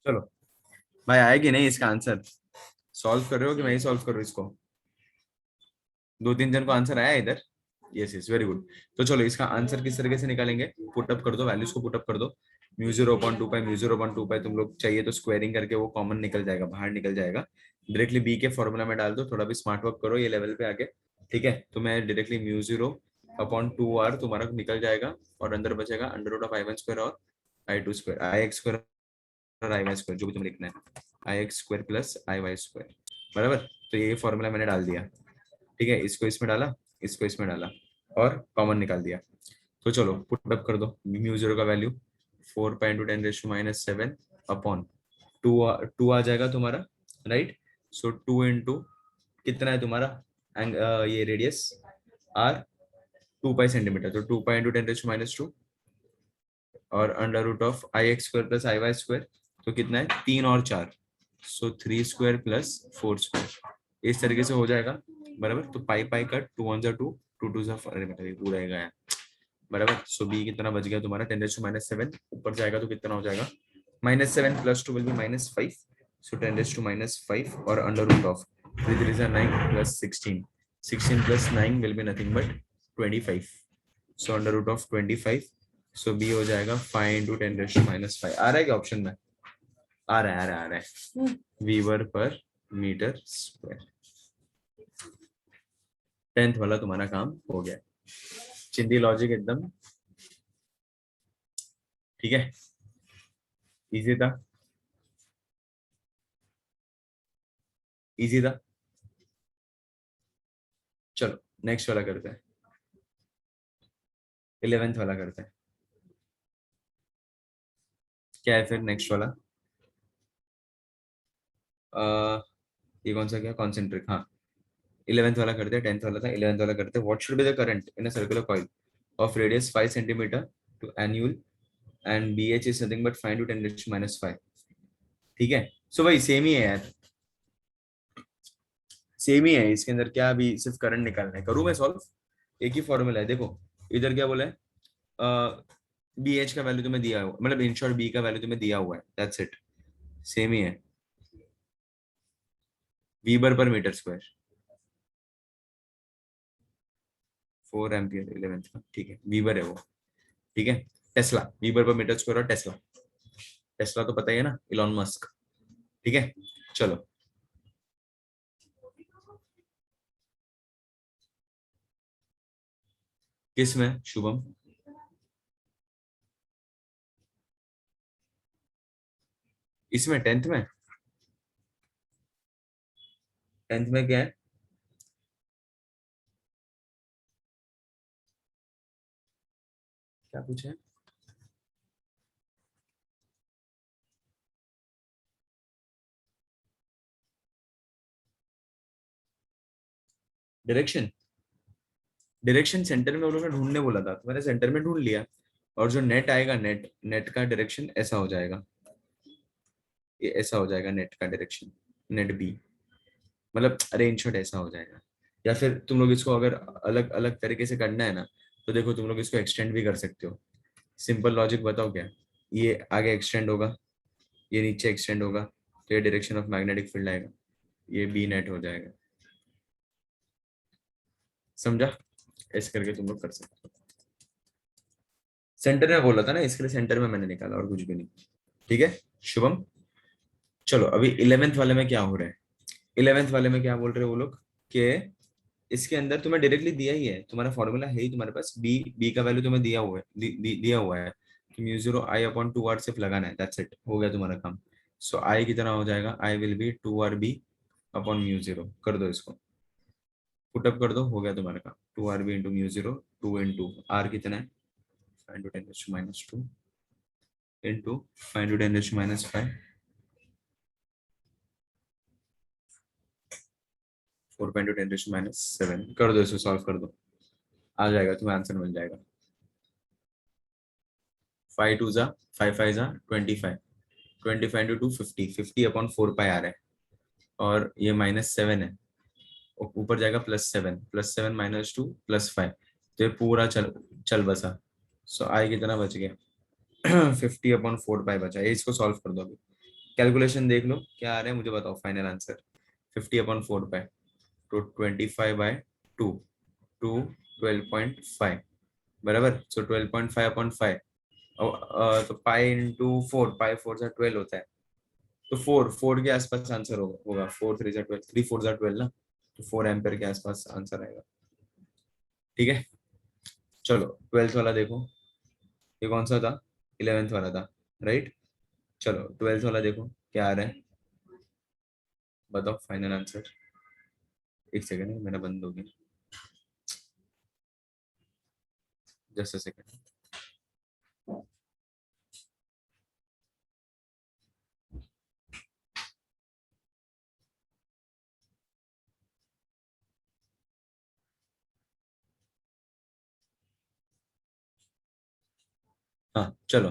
चलो भाई, आएगी नहीं इसका आंसर? सॉल्व कर रहे हो कि मैं ही सॉल्व करूँ इसको? दो तीन जन को आंसर आया इधर? Yes yes, very good. तो चलो इसका आंसर किस तरीके से निकालेंगे, पुटअप कर दो, वैल्यूज को पुटअप कर दो। म्यू 0.2 पाई, म्यू 0.2 पाई तुम लोग चाहिए तो स्क्वायरिंग करके वो कॉमन निकल जाएगा, बाहर निकल जाएगा। डायरेक्टली बी के फॉर्मूला में डाल दो, थोड़ा भी स्मार्ट वर्क करो ये लेवल पे आके। ठीक है, तो मैं डायरेक्टली म्यू 0/2 r तुम्हारा निकल जाएगा, और अंदर बचेगा √(i1)² और i2², ix² और iy², जो भी तुम्हें लिखना है, ix² प्लस iy²। बराबर, तो ये फॉर्मूला मैंने डाल दिया। ठीक है, इसको इसमें डाला, इसको इसमें डाला, और कॉमन निकाल दिया। तो चलो पुट अप कर दो, म्यू 0 का वैल्यू 4 × 10⁻⁷ अपॉन टू आ जाएगा तुम्हारा, राइट। सो 2 × कितना है तुम्हारा ये रेडियस आर, 2 पाई सेंटीमीटर, तो 2 पाई × 10⁻², और √(ix² प्लस iy²), तो कितना है 3 और 4, सो 3² प्लस 4², इस तरीके से हो जाएगा। बराबर, तो पाई पाई कट, 2 1 = 2, 2 2 अरे मतलब ये पूरा ही गया। बराबर, सो बी कितना बच गया तुम्हारा 10⁻⁷, ऊपर जाएगा तो कितना हो जाएगा -7 + 2 विल बी -5, सो 10⁻⁵, और √3 3 9 + 16, 16 + 9 will be nothing but 25, so √25, so B हो जाएगा 5 × 10⁻⁵। आ रहा है क्या ऑप्शन में? आ रहा है, आ रहा है, आ रहा है, वीवर पर मीटर स्क्वायर। 10th वाला तुम्हारा काम हो गया। चिंदी लॉजिक एकदम ठीक है, इजी था, इजी था। चलो नेक्स्ट वाला करते हैं, 11th वाला करते हैं। क्या है फिर नेक्स्ट वाला? ये कौन सा, क्या कॉन्सेंट्रिक, हाँ। 11th वाला करते हैं, 10th वाला था, 11th वाला करते हैं। What should be the current in a circular coil of radius 5 centimetre to annul and BH is nothing but 5 × 10⁻⁵। ठीक है, सो भाई सेम ही है यार, सेम ही है। इसके अंदर क्या, अभी सिर्फ करंट निकालना है, करूँ मैं सॉल्व? एक ही फॉर्मूला है, देखो इधर क्या बोला है, BH का वैल्यू तुम्हें दिया हुआ, मतलब इन शॉर्ट बी का वैल्यू तुम्हें दिया हुआ है, दैट्स इट, सेम ही है। वीबर पर मीटर स्क्वायर, 4 एम्पियर 11th का, ठीक है, वीबर है वो। ठीक है, टेस्ला, वीबर पर मीटर स्क्वायर, और टेस्ला, टेस्ला तो पता ही है ना, इलॉन मस्क। ठीक है, चलो किस में शुभम? इसमें 10th में, 10th में क्या है? क्या पूछा है? डायरेक्शन, डायरेक्शन सेंटर में उन्होंने ढूंढने बोला था, तो मैंने सेंटर में ढूंढ लिया। और जो नेट आएगा, नेट नेट का डायरेक्शन ऐसा हो जाएगा, ये ऐसा हो जाएगा नेट का डायरेक्शन, नेट बी, मतलब अरेंज शॉट ऐसा हो जाएगा। या फिर तुम लोग इसको अगर अलग अलग तरीके से करना है ना, तो देखो तुम लोग इसको एक्सटेंड भी कर सकते हो। सिंपल लॉजिक बताओ क्या, ये आगे एक्सटेंड होगा, ये नीचे एक्सटेंड होगा, तो ये डायरेक्शन ऑफ मैग्नेटिक फील्ड आएगा, ये बी नेट हो जाएगा। समझा? ऐसे करके तुम लोग कर सकते हो। सेंटर में बोला था ना, इसके लिए सेंटर में मैंने निकाला, और कुछ भी नहीं। ठीक है शुभम, चलो अभी 11th वाले में क्या हो रहा है। 11th वाले में क्या बोल रहे हो वो लोग, कि इसके अंदर तुम्हें डायरेक्टली दिया ही है, तुम्हारा फॉर्मूला है ही तुम्हारे पास, बी बी का वैल्यू तुम्हें दिया हुआ है, दिया हुआ है, तो μ0I/2r सिर्फ लगाना है, दैट्स इट, हो गया तुम्हारा काम। सो आई कितना हो जाएगा, आई विल बी 2RB/μ0, कर दो इसको, पुटअप कर दो, हो गया तुम्हारा काम, 2RB × μ0, 2 × r कितना है, 5 × 10⁻² इंटू 5 × 10⁻⁵, 4 × 10⁻⁷, कर दो, इसको सॉल्व कर दो, आ जाएगा तुम्हें, आंसर मिल जाएगा। 5 2 जा, 5 5 जा 25, 25 × 2 50, 50/4 पाई आ रहा है, और ये -7 है, ऊपर जाएगा +7, +7 -2 +5, तो ये पूरा चल चल बसा। सो आई कितना बच गया 50/4 पाई बचा, ये इसको सॉल्व कर दो अभी। कैलकुलेशन देख लो क्या आ रहा है, मुझे बताओ फाइनल आंसर। 50/4 पे तो 25/2 टू 12.5 बराबर। सो 12.5/5 तो पाई इंटू 4, पाई 4 से 12 होता है, तो 4 के आसपास आंसर होगा 4 3 12, 3 4 12 ना, तो 4 एम्पेयर के आसपास आंसर आएगा। ठीक है, चलो 12th वाला देखो, ये कौन सा था, 11th वाला था राइट। चलो 12th वाला देखो क्या आ रहा है, बताओ फाइनल आंसर। एक सेकंड मेरा बंद हो गया, जस्ट अ सेकंड। हाँ चलो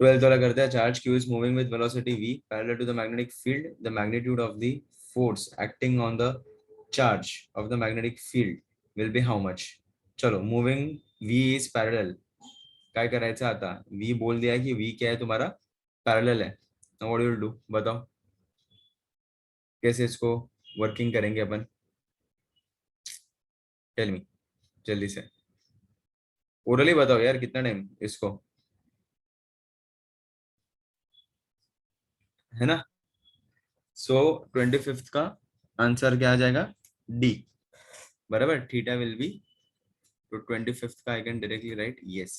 12th वाला करते हैं। Charge q is moving with velocity v parallel to the magnetic field. The magnitude of the force acting on the charge of the magnetic field will be how much? चलो moving v is parallel, काय करायचं आता, v बोल दिया है कि v क्या है तुम्हारा, पैरेलल है। Now what you will do, बताओ कैसे इसको वर्किंग करेंगे अपन, टेल मी जल्दी से, ओरली बताओ यार कितना टाइम इसको, है ना। सो 25th का आंसर क्या आ जाएगा, डी बराबर। थीटा विल बी, तो 25th का I can directly right yes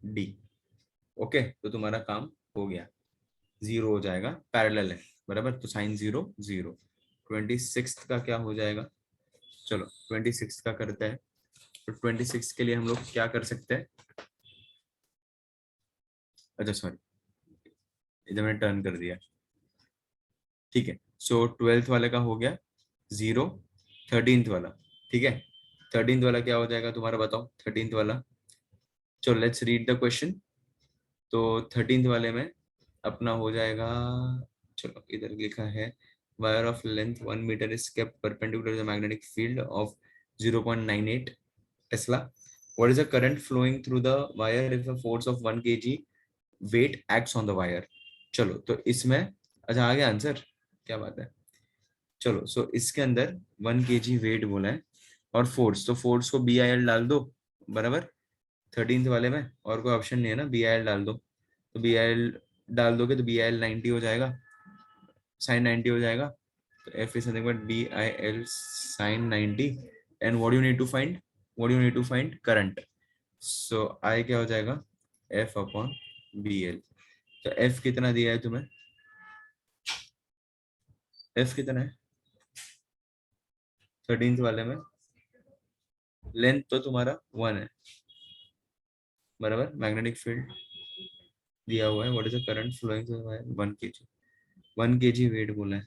D. Okay तो तुम्हारा काम हो गया, जीरो हो जाएगा, पैरेलल है बराबर, तो साइन 0 0। 26th का क्या हो जाएगा, चलो 26th का करते हैं। तो 26 के लिए हम लोग क्या कर सकते हैं, अच्छा सॉरी इधर मैंने टर्न कर दिया, ठीक है। सो 12th वाले का हो गया 0, 13th वाला, ठीक है। 13th वाला क्या हो जाएगा तुम्हारा, बताओ 13th वाला। चलो लेट्स रीड द क्वेश्चन। तो 13th वाले में अपना हो जाएगा, चलो इधर लिखा है, wire of length 1 metre is kept perpendicular to the magnetic field of 0.98 tesla. What is the current flowing through the wire if a force of 1 kg weight acts on the wire. चलो तो इसमें, अच्छा आ गया आंसर, क्या बात है। चलो सो इसके अंदर 1 kg वेट बोला है और फोर्स, तो फोर्स को बी आई एल डाल दो बराबर। 13th वाले में और कोई ऑप्शन नहीं है ना, बी आई एल डाल दो, तो बी आई एल डाल दोगे तो बी आई एल 90 हो जाएगा, साइन 90 हो जाएगा। तो F is nothing but B I L sine 90। And what you need to find, what you need to find current. So I क्या हो जाएगा, एफ अपॉन बी एल। तो एफ कितना दिया है तुम्हें, एफ कितना है 13th वाले में, लेंथ तो तुम्हारा 1 है बराबर, मैग्नेटिक फील्ड दिया हुआ है, what is the current flowing through wire 1 kg, 1 kg weight बोला है,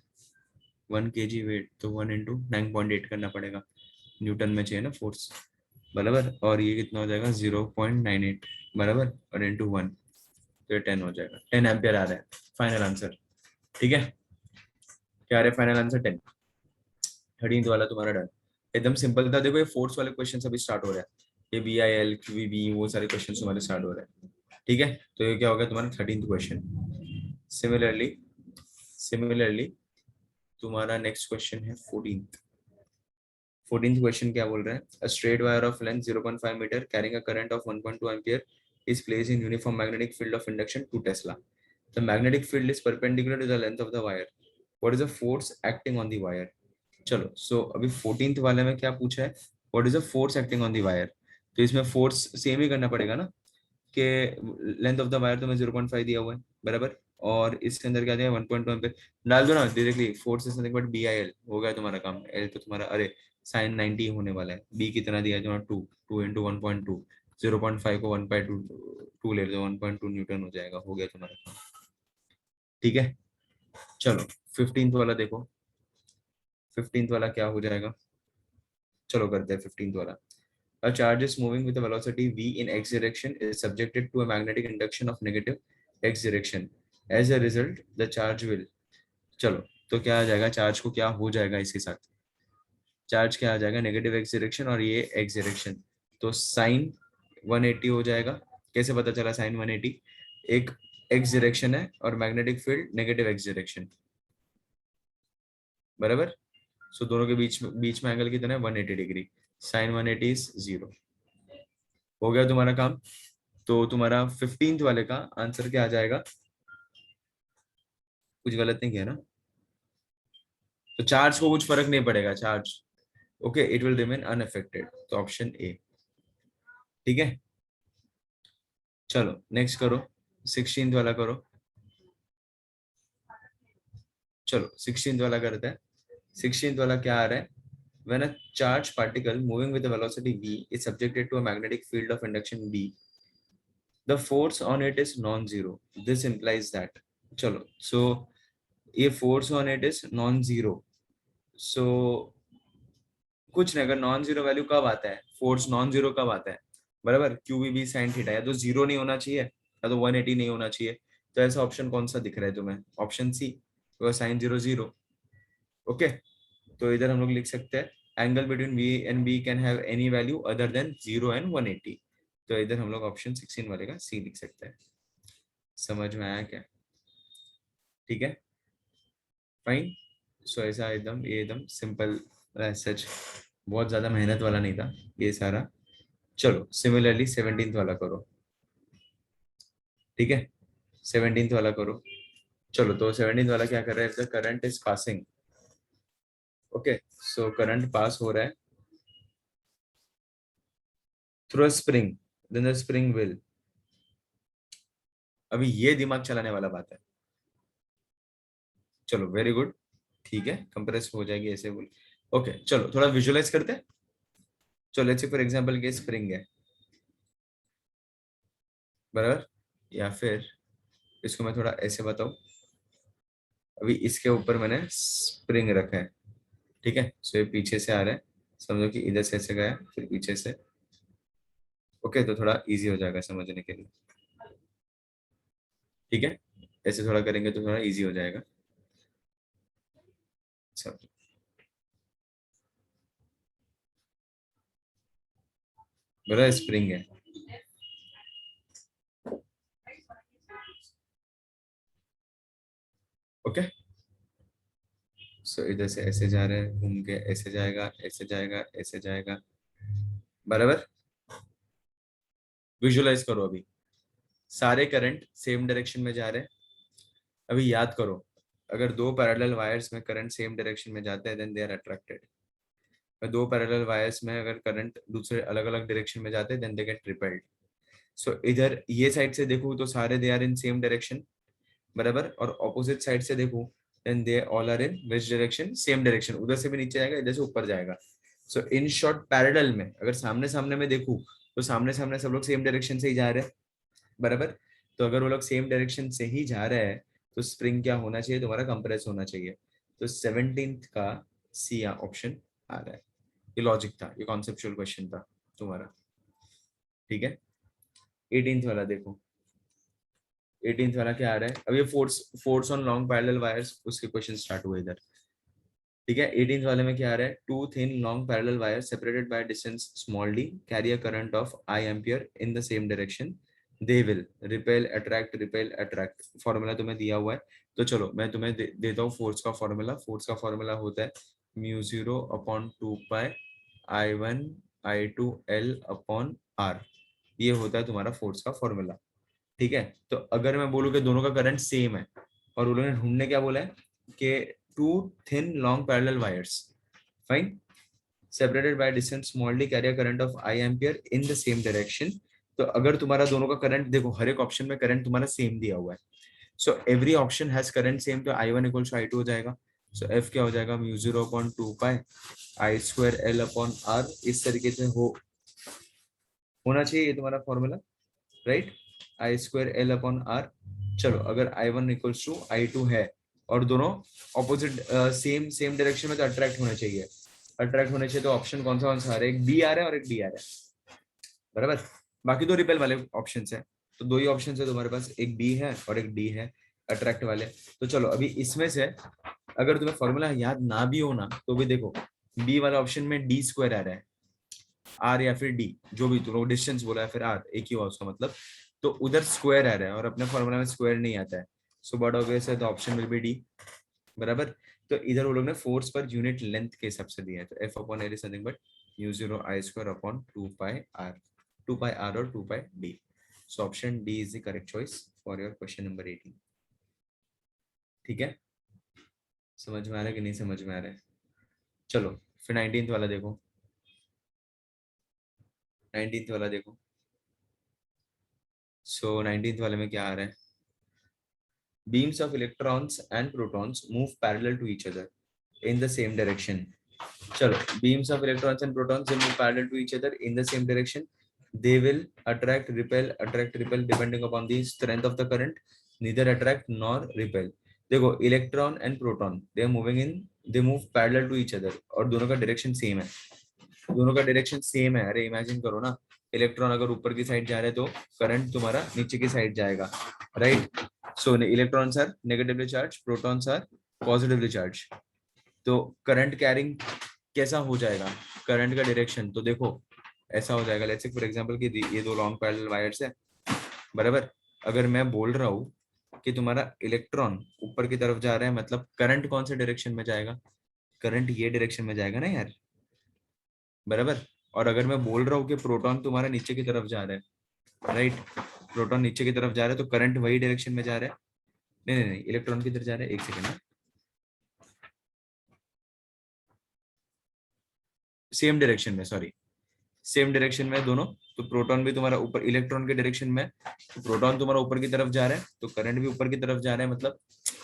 1 kg वेट तो 1 इंटू 9.8 करना पड़ेगा, न्यूटन में चाहिए ना फोर्स बराबर। और ये कितना हो जाएगा 0.98 बराबर, और इंटू 1 तो ये 10 हो जाएगा, 10 एम्पियर आ रहा है फाइनल आंसर। ठीक है, क्या आ रहा है फाइनल आंसर 10। 13th वाला तुम्हारा डन, एकदम सिंपल था। देखो ये फोर्स वाले क्वेश्चन अभी स्टार्ट हो रहा है, ये B I L Q V B वो सारे क्वेश्चन तुम्हारे स्टार्ट हो रहे हैं। ठीक है, तो ये क्या होगा तुम्हारा 13th क्वेश्चन। सिमिलरली सिमिलरली तुम्हारा नेक्स्ट क्वेश्चन है 14th। 14th क्वेश्चन क्या बोल रहा है, a straight wire of length 0.5 metre carrying a current of 1.2 ampere is placed in uniform magnetic field of induction 2 Tesla. The magnetic field is perpendicular to the length of the wire. What is the force acting on the wire? चलो अभी 14th वाले में क्या पूछा है, what is the force acting on the wire. तो इसमें फोर्स सेम ही करना पड़ेगा ना, कि लेंथ ऑफ द वायर तो मैं 0.5 दिया हुआ है बराबर, और इसके अंदर क्या दिया 1.1 पे डाल दो ना directly, force is nothing but B I L, हो गया तुम्हारा काम। एल तो तुम्हारा अरे साइन 90 होने वाला है, बी कितना दिया है तुम्हारा 2, 2 इंटू 1.2, 0.5 को 1/2 2 ले लो 1.2 न्यूटन हो जाएगा, हो गया तुम्हारा काम। ठीक है, चलो 15th वाला देखो, 15th वाला क्या हो जाएगा, चलो करते हैं 15th वाला। A charge is moving with a velocity v in x direction is subjected to a magnetic induction of negative x direction. As a result, the charge will, चलो तो क्या आ जाएगा, चार्ज को क्या हो जाएगा इसके साथ, चार्ज क्या आ जाएगा नेगेटिव एक्स डायरेक्शन और ये एक्स डायरेक्शन, तो साइन 180 हो जाएगा। कैसे पता चला साइन 180, एक एक्स डायरेक्शन है और magnetic field negative x direction, बराबर। सो दोनों के बीच में एंगल कितना है 180 डिग्री, साइन 180 इज 0। हो गया तुम्हारा काम। तो तुम्हारा 15th वाले का आंसर क्या आ जाएगा, कुछ गलत नहीं किया ना? तो चार्ज को कुछ फर्क नहीं पड़ेगा, charge okay, it will remain unaffected, तो ऑप्शन ए। ठीक है, चलो नेक्स्ट करो, 16th वाला करो। चलो 16th वाला करते हैं। 16th वाला क्या आ रहा है, when a charged particle moving with a velocity v is subjected to a magnetic field of induction B, the force on it is non-zero, this implies that। चलो so ये force on it is non-zero, so कुछ नहीं, अगर नॉन जीरो वैल्यू कब आता है, फोर्स नॉन जीरो कब आता है, बराबर, Q V B sine theta, या तो जीरो नहीं होना चाहिए या तो 180 नहीं होना चाहिए। तो ऐसा ऑप्शन कौन सा दिख रहा है तुम्हें, option C, sine zero zero. Okay, तो इधर हम लोग लिख सकते हैं angle between V and B can have any value other than 0 and 180। तो इधर हम लोग ऑप्शन 16 वाले का सी लिख सकते हैं। समझ में आया क्या? ठीक है, फाइन। सो ऐसा एकदम, ये एकदम सिंपल, सच बहुत ज्यादा मेहनत वाला नहीं था ये सारा। चलो सिमिलरली 17th वाला करो। ठीक है, 17th वाला करो। चलो तो 17th वाला क्या कर रहा है, current is passing. Okay, so current pass हो रहा है through a spring, then the spring will, अभी ये दिमाग चलाने वाला बात है। चलो वेरी गुड, ठीक है, कंप्रेस हो जाएगी ऐसे बोल। ओके चलो थोड़ा विजुअलाइज करते हैं। चलो लेट्स से फॉर एग्जांपल के स्प्रिंग है, बराबर, या फिर इसको मैं थोड़ा ऐसे बताऊं, अभी इसके ऊपर मैंने स्प्रिंग रखा है। ठीक है, सो ये पीछे से आ रहा है, समझो कि इधर से ऐसे गया फिर पीछे से। ओके, तो थोड़ा इजी हो जाएगा समझने के लिए। ठीक है, ऐसे थोड़ा करेंगे तो थोड़ा इजी हो जाएगा सब। बड़ा स्प्रिंग है, ओके, सो इधर से ऐसे जा रहे हैं, घूम के ऐसे जाएगा, ऐसे जाएगा, ऐसे जाएगा, बराबर। विजुअलाइज करो, अभी सारे करंट सेम डायरेक्शन में जा रहे हैं। अभी याद करो, अगर दो पैरेलल वायर्स में करंट सेम डायरेक्शन में जाते हैं देन दे आर अट्रैक्टेड। दो पैरेलल वायर्स में अगर करंट दूसरे अलग अलग डायरेक्शन में जाते हैं then they get repelled. So इधर ये साइड से देखो तो सारे they are in same direction, बराबर, और ऑपोजिट साइड से देखो then they all are in which direction, same direction, उधर से भी नीचे जाएगा, इधर से ऊपर जाएगा। सो इन शॉर्ट पैरेलल में अगर सामने सामने में देखूं तो सामने सामने सब लोग सेम डायरेक्शन से ही जा रहे हैं, बराबर। तो अगर वो लोग सेम डायरेक्शन से ही जा रहे हैं तो स्प्रिंग क्या होना चाहिए तुम्हारा, कंप्रेस होना चाहिए। तो 17th का सी ऑप्शन आ रहा है। ये लॉजिक था, ये कॉन्सेप्चुअल क्वेश्चन था तुम्हारा। ठीक है, 18th वाला देखो। 18th वाला क्या आ रहा है, अब ये force force on long parallel wires, उसके क्वेश्चन स्टार्ट हुए इधर। ठीक है, 18th वाले में क्या आ रहा है, two thin long parallel wire separated by distance small D carry a current of I ampere in the same direction, they will repel attract. Formula तुम्हें दिया हुआ है, तो चलो मैं तुम्हें देता हूँ फोर्स का फॉर्मूला। फोर्स का फॉर्मूला होता है म्यू 0 अपॉन 2 पाई I1 I2 L upon R, ये होता है तुम्हारा फोर्स का फॉर्मूला। ठीक है, तो अगर मैं बोलूँ कि दोनों का करंट सेम है और उन्होंने ढूंढने क्या बोला है कि two thin long parallel wires, fine, separated by distance small D carry a current of I ampere in the same direction. तो अगर तुम्हारा दोनों का करंट देखो, हर एक ऑप्शन में करंट तुम्हारा सेम दिया हुआ है, so every option has current same, तो I1 इक्वल्स टू I2 हो जाएगा। सो F क्या हो जाएगा, mu 0 upon 2 pi I square L upon R, इस तरीके से होना चाहिए ये तुम्हारा फॉर्मूला, right, I square L upon R. चलो अगर I1 इक्वल्स टू I2 है और दोनों ऑपोजिट सेम सेम डायरेक्शन में, तो अट्रैक्ट होने चाहिए। अट्रैक्ट होने चाहिए तो ऑप्शन कौन सा आ रहा है, एक बी आ रहा है और एक डी आ रहा है, बराबर। बाकी दो रिपेल वाले ऑप्शन है, तो दो ही ऑप्शन है तुम्हारे पास, एक बी है और एक डी है अट्रैक्ट वाले। तो चलो अभी इसमें से अगर तुम्हें फॉर्मूला याद ना भी हो ना तो भी देखो, बी वाला ऑप्शन में डी स्क्वायर आ रहा है, आर या फिर डी, जो भी तुम डिस्टेंस बोला है फिर आर, एक ही हुआ उसका मतलब। तो उधर स्क्वायर आ रहा है और अपने फॉर्मूला में स्क्वायर नहीं आता है, सो बट ऑब्वियस है, तो ऑप्शन विल बी डी, बराबर। तो इधर वो लोग ने फोर्स पर यूनिट लेंथ के हिसाब से दिया है, तो F upon L is something but mu 0 I square upon 2 pi R और 2 pi D. So option D is the correct choice for your question number 18। ठीक है, समझ में आ रहा है कि नहीं समझ में आ रहा है? चलो फिर 19th वाला देखो, 19th वाला देखो। सो 19th वाले में क्या आ रहा है? beams of electrons and protons move parallel to each other in the same direction. चलो, beams of electrons and protons they move parallel to each other in the same direction. They will attract repel depending upon the strength of the current. Neither attract nor repel. देखो, electron and proton they move parallel to each other, और दोनों का डायरेक्शन सेम है, दोनों का डायरेक्शन सेम है। अरे इमेजिन करो ना, इलेक्ट्रॉन अगर ऊपर की साइड जा रहे हैं तो करंट तुम्हारा नीचे की साइड जाएगा, right? So electrons are negatively charge, protons are positively charge. तो करंट कैरिंग कैसा हो जाएगा, करंट का डायरेक्शन तो देखो ऐसा हो जाएगा। लेट्स से फॉर एग्जांपल कि ये दो लॉन्ग पैरेलल वायर्स है, बराबर। अगर मैं बोल रहा हूँ कि तुम्हारा इलेक्ट्रॉन ऊपर की तरफ जा रहा है, मतलब करंट कौन से डायरेक्शन में जाएगा? करंट ये डायरेक्शन में जाएगा ना यार, बराबर। और अगर मैं बोल रहा हूँ कि प्रोटॉन तुम्हारा नीचे की तरफ जा रहा है, राइट, प्रोटॉन नीचे की तरफ जा रहा है, तो करंट वही डायरेक्शन में जा रहा है। नहीं नहीं नहीं, इलेक्ट्रॉन किधर जा रहा है, एक सेकंड, सेम डायरेक्शन में, सॉरी, सेम डायरेक्शन में दोनों। तो प्रोटॉन भी तुम्हारा ऊपर इलेक्ट्रॉन के डायरेक्शन में, तो प्रोटॉन तुम्हारा ऊपर की तरफ जा रहा है, तो करंट भी ऊपर की तरफ जा रहा है, मतलब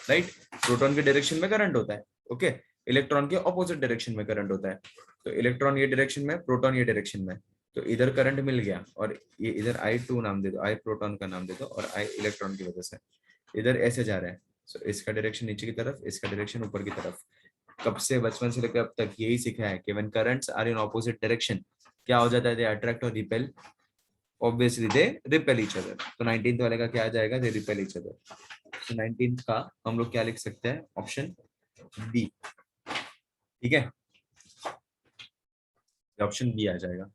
राइट। प्रोटॉन के डायरेक्शन में करंट होता है, ओके। इलेक्ट्रॉन के ऑपोजिट डायरेक्शन में करंट होता है। तो इलेक्ट्रॉन ये डायरेक्शन में, प्रोटॉन ये डायरेक्शन में, तो इधर करंट मिल गया, और ये इधर I2 नाम दे दो, I प्रोटॉन का नाम दे दो, और I इलेक्ट्रॉन की वजह से इधर ऐसे जा रहा है। सो इसका डायरेक्शन नीचे की तरफ, इसका डायरेक्शन ऊपर की तरफ। कब से, बचपन से लेकर अब तक यही सीखा है कि when currents are in opposite direction क्या हो जाता है, दे अट्रैक्ट और repel, obviously they repel each other. तो 19th वाले का क्या आ जाएगा, दे रिपेल ईच अदर। तो 19th का हम लोग क्या लिख सकते हैं, ऑप्शन बी। ठीक है, ऑप्शन बी आ जाएगा।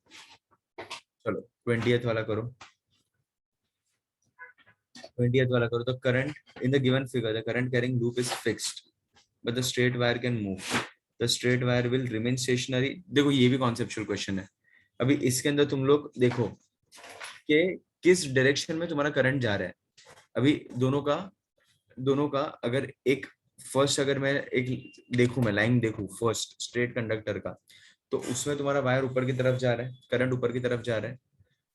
चलो 20th वाला करो, 20th वाला करो। तो current in the given figure, the current carrying loop is fixed but the straight wire can move, the straight wire will remain stationery. देखो ये भी कॉन्सेप्चुअल क्वेश्चन है। अभी इसके अंदर तुम लोग देखो कि किस डायरेक्शन में तुम्हारा करंट जा रहा है। अभी दोनों का अगर एक फर्स्ट, अगर मैं एक देखूं, मैं लाइन देखूं फर्स्ट स्ट्रेट कंडक्टर का, तो उसमें तुम्हारा वायर ऊपर की तरफ जा रहा है, करंट ऊपर की तरफ जा रहा है,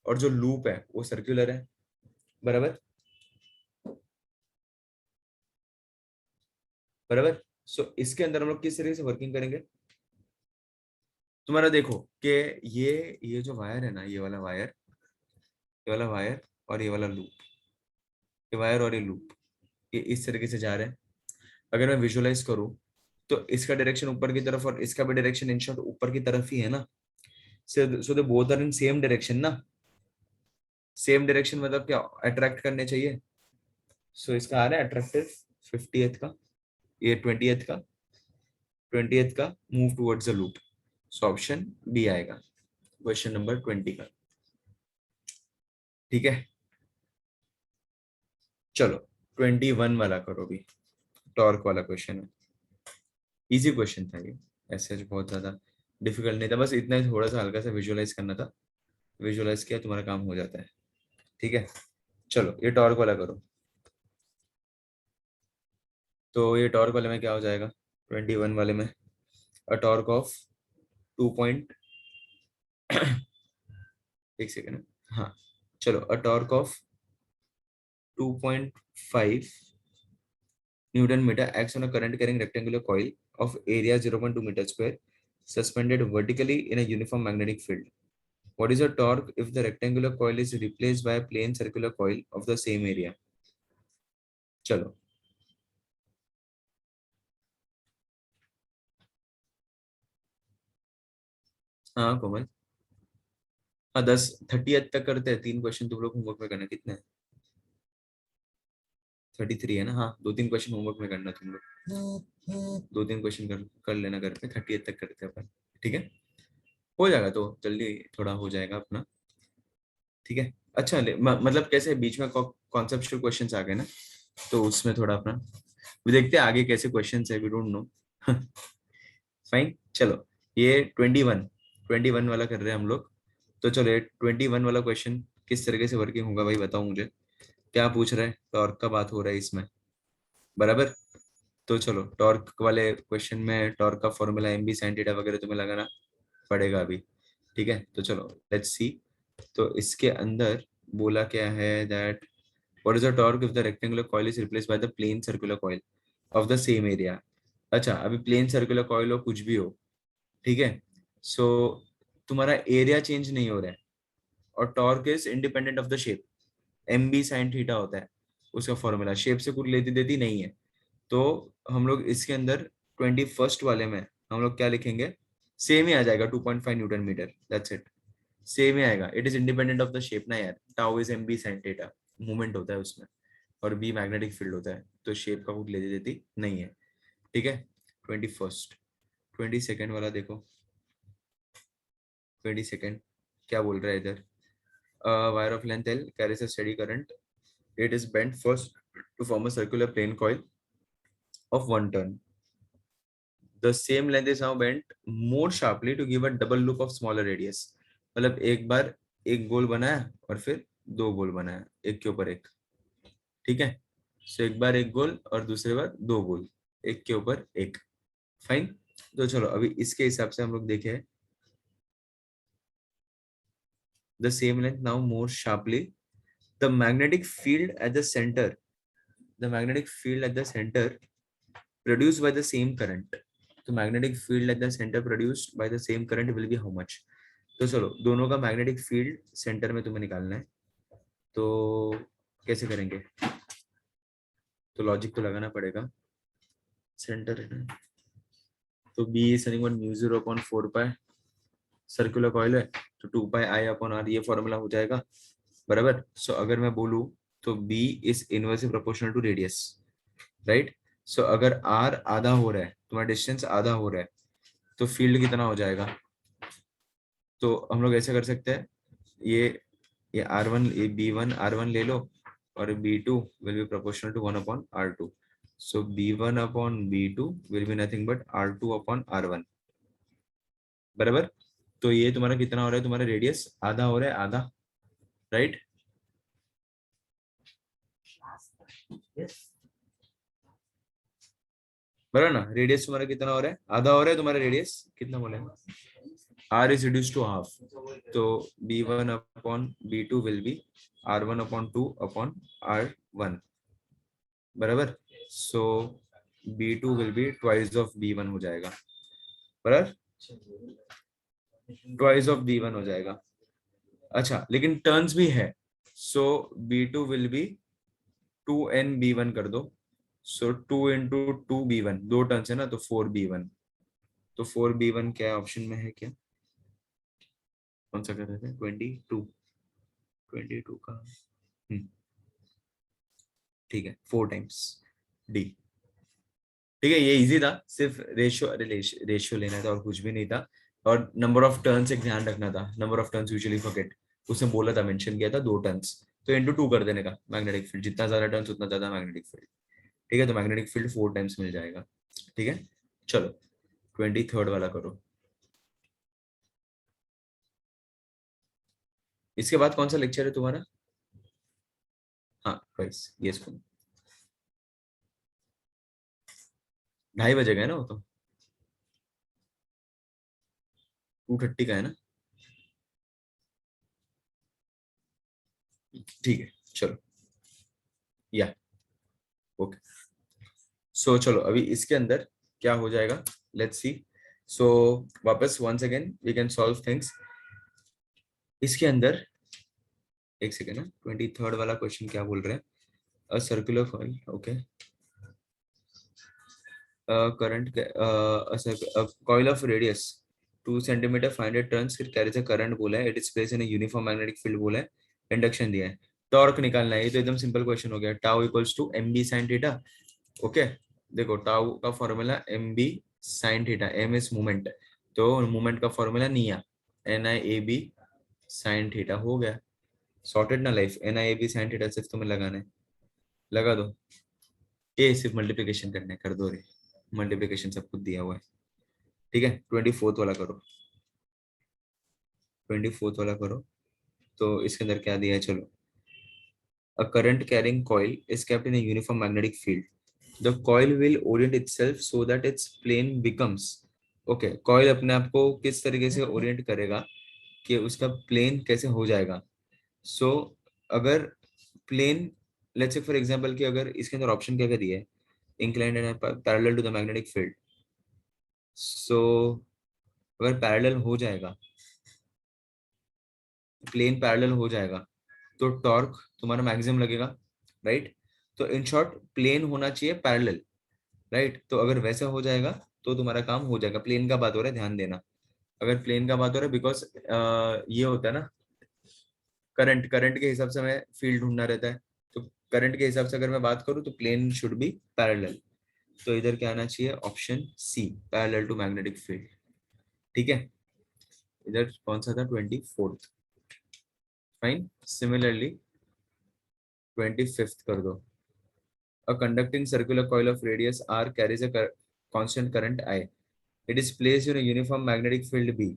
और जो लूप है वो सर्कुलर है, बराबर बराबर। सो इसके अंदर हम लोग किस तरीके से वर्किंग करेंगे, तुम्हारा देखो कि ये जो वायर है ना, ये वाला वायर और ये वाला लूप, ये वायर और ये लूप, ये इस तरीके से जा रहे हैं। अगर मैं विजुअलाइज करूं तो इसका डायरेक्शन ऊपर की तरफ और इसका भी डायरेक्शन इन शॉर्ट ऊपर की तरफ ही है ना। So they both are in same direction ना, सेम डायरेक्शन मतलब क्या, अट्रैक्ट करने चाहिए। सो इसका आ रहा है अट्रैक्टिव 50th का, ये 20th का move towards the loop. So option B आएगा क्वेश्चन नंबर 20 का। ठीक है, चलो 21 वाला करो भी, टॉर्क वाला क्वेश्चन है। इजी क्वेश्चन था ये, ऐसे बहुत ज्यादा डिफिकल्ट नहीं था, बस इतना ही, थोड़ा सा हल्का सा विजुअलाइज करना था, विजुअलाइज किया तुम्हारा काम हो जाता है। ठीक है, चलो ये टॉर्क वाला करो। तो ये टॉर्क वाले में क्या हो जाएगा, 21 वाले में अ टॉर्क ऑफ 2 पॉइंट एक सेकेंड, हाँ, चलो a torque of 2.5 newton metre acts on a current carrying rectangular coil of area 0.2 meter square suspended vertically in a uniform magnetic field. What is the torque if the rectangular coil is replaced by a plain circular coil of the same area? चलो हाँ कोमल, हाँ 30th तक करते हैं, 3 क्वेश्चन तुम लोग होमवर्क में करना, कितने हैं? 33 है ना, हाँ 2-3 क्वेश्चन होमवर्क में करना तुम लोग, 2-3 क्वेश्चन कर लेना घर पे, 30th तक करते हैं अपन। ठीक है, हो जाएगा तो जल्दी थोड़ा हो जाएगा अपना। ठीक है, अच्छा मतलब कैसे बीच में कॉन्सेप्चुअल क्वेश्चंस आ गए ना, तो उसमें थोड़ा अपना भी देखते हैं आगे कैसे क्वेश्चंस है, वी डोंट नो। फाइन, चलो ये 21 वाला कर रहे हैं हम लोग। तो चलो ये 21 वाला क्वेश्चन किस तरीके से वर्किंग होगा भाई बताओ मुझे, क्या पूछ रहा है, टॉर्क का बात हो रहा है इसमें, बराबर। तो चलो टॉर्क वाले क्वेश्चन में टॉर्क का formula M B sine theta वगैरह तुम्हें लगाना पड़ेगा अभी, ठीक है। तो चलो लेट्स सी। तो इसके अंदर बोला क्या है that what is the torque if the rectangular coil is replaced by the plane circular coil of the same area. अच्छा अभी प्लेन सर्कुलर कॉइल हो कुछ भी हो, ठीक है। सो तुम्हारा एरिया चेंज नहीं हो रहा है और torque is independent of the shape, M B sine theta होता है उसका फॉर्मूला, शेप से कुछ लेती देती नहीं है। तो हम लोग इसके अंदर 21st वाले में हम लोग क्या लिखेंगे, सेम ही आ जाएगा 2.5 newton metre, that's it, same ही आएगा। It is independent of the shape ना यार, tau is M B sine theta, movement होता है उसमें, और बी मैग्नेटिक फील्ड होता है, तो शेप का कुछ लेती देती नहीं है, ठीक है। 21st 22nd वाला देखो, 22nd क्या बोल रहा है इधर, wire of length L carries a steady current, it is bent first to form a circular plane coil of one turn, the same length is now bent more sharply to give a double loop of smaller radius। मतलब एक बार एक गोल बनाया और फिर दो गोल बनाया एक के ऊपर एक, ठीक है। सो एक बार एक गोल और दूसरे बार दो गोल एक के ऊपर एक, फाइन। तो चलो अभी इसके हिसाब से हम लोग देखें, the same length now more sharply, the magnetic field at the center, the magnetic field at the center produced by the same current, तो magnetic field at the center produced by the same current will be how much। तो चलो दोनों का मैग्नेटिक फील्ड सेंटर में तुम्हें निकालना है, तो कैसे करेंगे, तो लॉजिक तो लगाना पड़ेगा, सेंटर है ना, तो B is nothing but mu 0/4 pi, circular coil है तो 2 पाई आई अपॉन आर, ये फॉर्मूला हो जाएगा, बराबर। सो अगर मैं बोलूं तो B is inversely proportional to radius, right. So अगर आर आधा हो रहा है, तुम्हारा डिस्टेंस आधा हो रहा है, तो फील्ड कितना हो जाएगा। तो हम लोग ऐसे कर सकते हैं, ये R1 ये B1 R1 ले लो और B2 will be proportional to 1/R2, so B1 upon B2 will be nothing but R2 upon R1, बराबर। तो ये तुम्हारा कितना हो रहा है, तुम्हारा रेडियस आधा हो रहा है, आधा, राइट। बराबर ना, रेडियस तुम्हारा कितना हो रहा है, आधा हो रहा है तुम्हारा रेडियस, कितना बोले, R is reduced to half, तो B1 upon B2 will be R1 upon 2 upon R1, बराबर। सो B2 will be twice of B1 हो जाएगा, बराबर, ट्वाइस ऑफ B1 हो जाएगा। अच्छा लेकिन टर्न्स भी है, सो B2 will be 2n B1 कर दो, सो 2 into 2 B1, दो टर्न्स है ना, तो 4 B1, तो 4 B1 क्या ऑप्शन में है क्या, कौन सा कर रहे थे, 22 का, ठीक है 4 टाइम्स D, ठीक है। ये इजी था, सिर्फ रेशियो, अरे रेशियो लेना था और कुछ भी नहीं था, और नंबर ऑफ टर्न्स एक ध्यान रखना था, number of turns usually forget, उसने बोला था, मेंशन किया था 2 टर्न्स, तो इंटू 2 कर देने का, मैग्नेटिक फील्ड जितना ज्यादा टर्न्स उतना ज्यादा मैग्नेटिक फील्ड, ठीक है। तो मैग्नेटिक फील्ड 4 टाइम्स मिल जाएगा, ठीक है। चलो 23rd वाला करो, इसके बाद कौन सा लेक्चर है तुम्हारा, हाँ बस ये इसको 2:30 बजे का है ना, वो तो 2:30 का है ना, ठीक है चलो, या ओके। सो चलो अभी इसके अंदर क्या हो जाएगा, लेट्स सी। सो वापस once again we can solve things, इसके अंदर एक सेकेंड ना, 23rd वाला क्वेश्चन क्या बोल रहे हैं, a circular coil, okay, current, coil of radius 2 centimetre 500 turns फिर कैरीज अ करंट बोला है, it is placed in a uniform magnetic field बोला है, इंडक्शन दिया है, टॉर्क निकालना है, ये तो एकदम सिंपल क्वेश्चन हो गया, tau equals to M B sine theta, okay. देखो टाउ का formula M B sine theta, M is movement, तो मूवमेंट का फॉर्मूला निया, NIAB साइन थीटा हो गया, सॉर्टेड ना life. N I A B sine theta सिर्फ तुम्हें लगाना है, लगा दो। ये सिर्फ मल्टीप्लिकेशन करना है, कर दो रे, मल्टीप्लिकेशन सब कुछ दिया हुआ है। ठीक है, 24th वाला करो, 24th वाला करो। तो इसके अंदर क्या दिया है, चलो। A current carrying coil is kept in a uniform magnetic field. The coil will orient itself so that its plane becomes, okay, coil अपने आप को किस तरीके से orient करेगा कि उसका plane कैसे हो जाएगा। So अगर plane, let's say for example कि अगर इसके अंदर option क्या क्या दिया है, inclined and parallel to the magnetic field. So अगर parallel हो जाएगा, प्लेन पैरेलल हो जाएगा, तो टॉर्क तुम्हारा मैक्सिमम लगेगा, राइट। तो इन शॉर्ट प्लेन होना चाहिए पैरेलल, राइट। तो अगर वैसा हो जाएगा तो तुम्हारा काम हो जाएगा। प्लेन का बात हो रहा है, ध्यान देना। अगर प्लेन का बात हो रहा है, बिकॉज ये होता है ना, करंट करंट के हिसाब से हमें फील्ड ढूंढना रहता है। तो करंट के हिसाब से अगर मैं बात करूँ तो प्लेन शुड बी पैरेलल। तो इधर क्या आना चाहिए, option C, parallel to magnetic field. ठीक है, इधर कौन सा था, 24th। फाइन, सिमिलरली 25th कर दो। A conducting circular coil of radius r carries a constant current I. It is placed in a uniform magnetic field B.